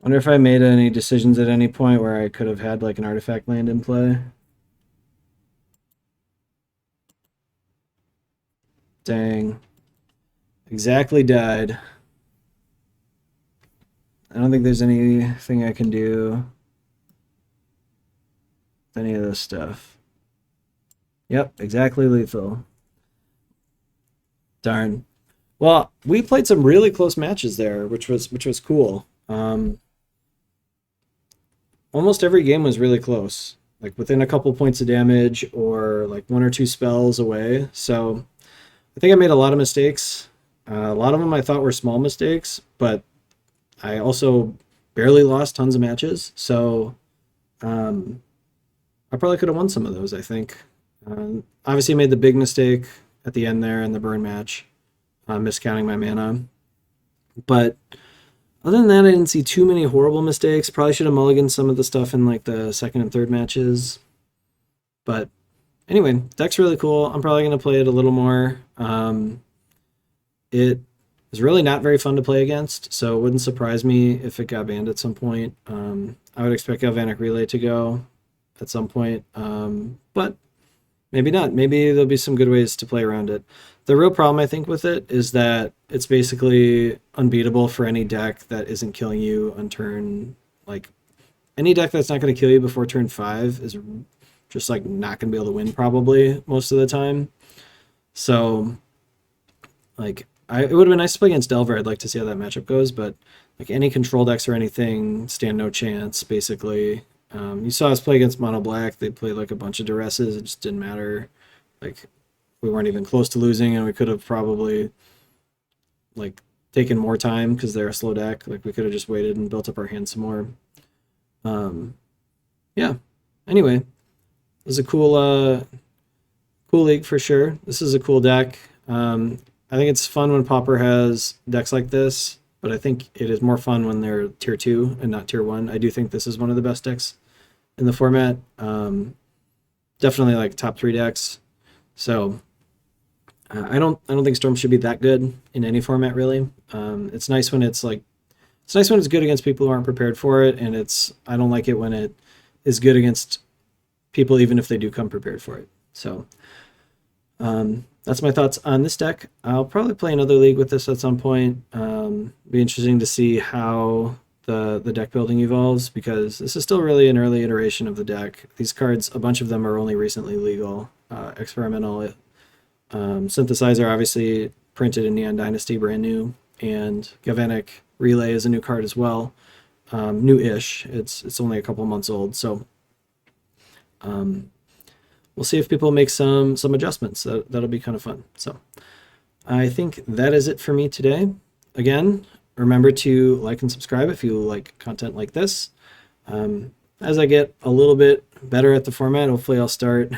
Wonder if I made any decisions at any point where I could have had like an artifact land in play. Dang. Exactly died. I don't think there's anything I can do with any of this stuff. Yep, exactly lethal. Darn. Well, we played some really close matches there, which was cool. Almost every game was really close, like within a couple points of damage or like one or two spells away. So I think I made a lot of mistakes. A lot of them I thought were small mistakes, but I also barely lost tons of matches. So I probably could have won some of those, I think. Obviously made the big mistake at the end there in the burn match, miscounting my mana. But other than that, I didn't see too many horrible mistakes. Probably should have mulliganed some of the stuff in like the second and third matches. But anyway, deck's really cool. I'm probably going to play it a little more. It is really not very fun to play against, so it wouldn't surprise me if it got banned at some point. I would expect Galvanic Relay to go at some point, but maybe not. Maybe there'll be some good ways to play around it. The real problem, I think, with it is that it's basically unbeatable for any deck that isn't killing you on turn, like, any deck that's not going to kill you before turn 5 is just, like, not going to be able to win, probably, most of the time. So, like, it would have been nice to play against Delver. I'd like to see how that matchup goes, but, like, any control decks or anything stand no chance, basically. You saw us play against Mono Black. They played, like, a bunch of duresses. It just didn't matter. Like, we weren't even close to losing, and we could have probably like taken more time because they're a slow deck. Like we could have just waited and built up our hand some more. Yeah. Anyway, it was a cool league for sure. This is a cool deck. I think it's fun when Pauper has decks like this, but I think it is more fun when they're tier 2 and not tier 1. I do think this is one of the best decks in the format. Definitely like top 3 decks. So I don't think Storm should be that good in any format really. It's nice when it's good against people who aren't prepared for it, and I don't like it when it is good against people even if they do come prepared for it. So that's my thoughts on this deck. I'll probably play another league with this at some point. Be interesting to see how the deck building evolves, because this is still really an early iteration of the deck. These cards, a bunch of them are only recently legal. Experimental Synthesizer, obviously printed in Neon Dynasty, brand new, and Galvanic Relay is a new card as well. new-ish. It's only a couple months old, so we'll see if people make some adjustments. That'll be kind of fun. So I think that is it for me today. Again, remember to like and subscribe if you like content like this. As I get a little bit better at the format, hopefully I'll start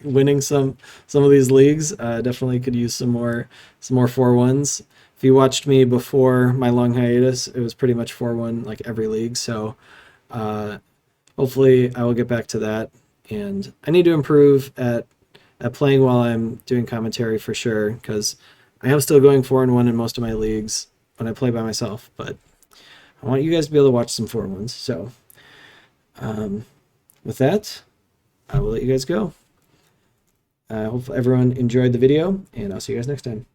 winning some of these leagues. Definitely could use some more 4-1s. If you watched me before my long hiatus, it was pretty much 4-1 like every league. So hopefully I will get back to that. And I need to improve at playing while I'm doing commentary for sure, because I am still going 4-1 in most of my leagues when I play by myself. But I want you guys to be able to watch some 4-1s. So with that, I will let you guys go. I hope everyone enjoyed the video, and I'll see you guys next time.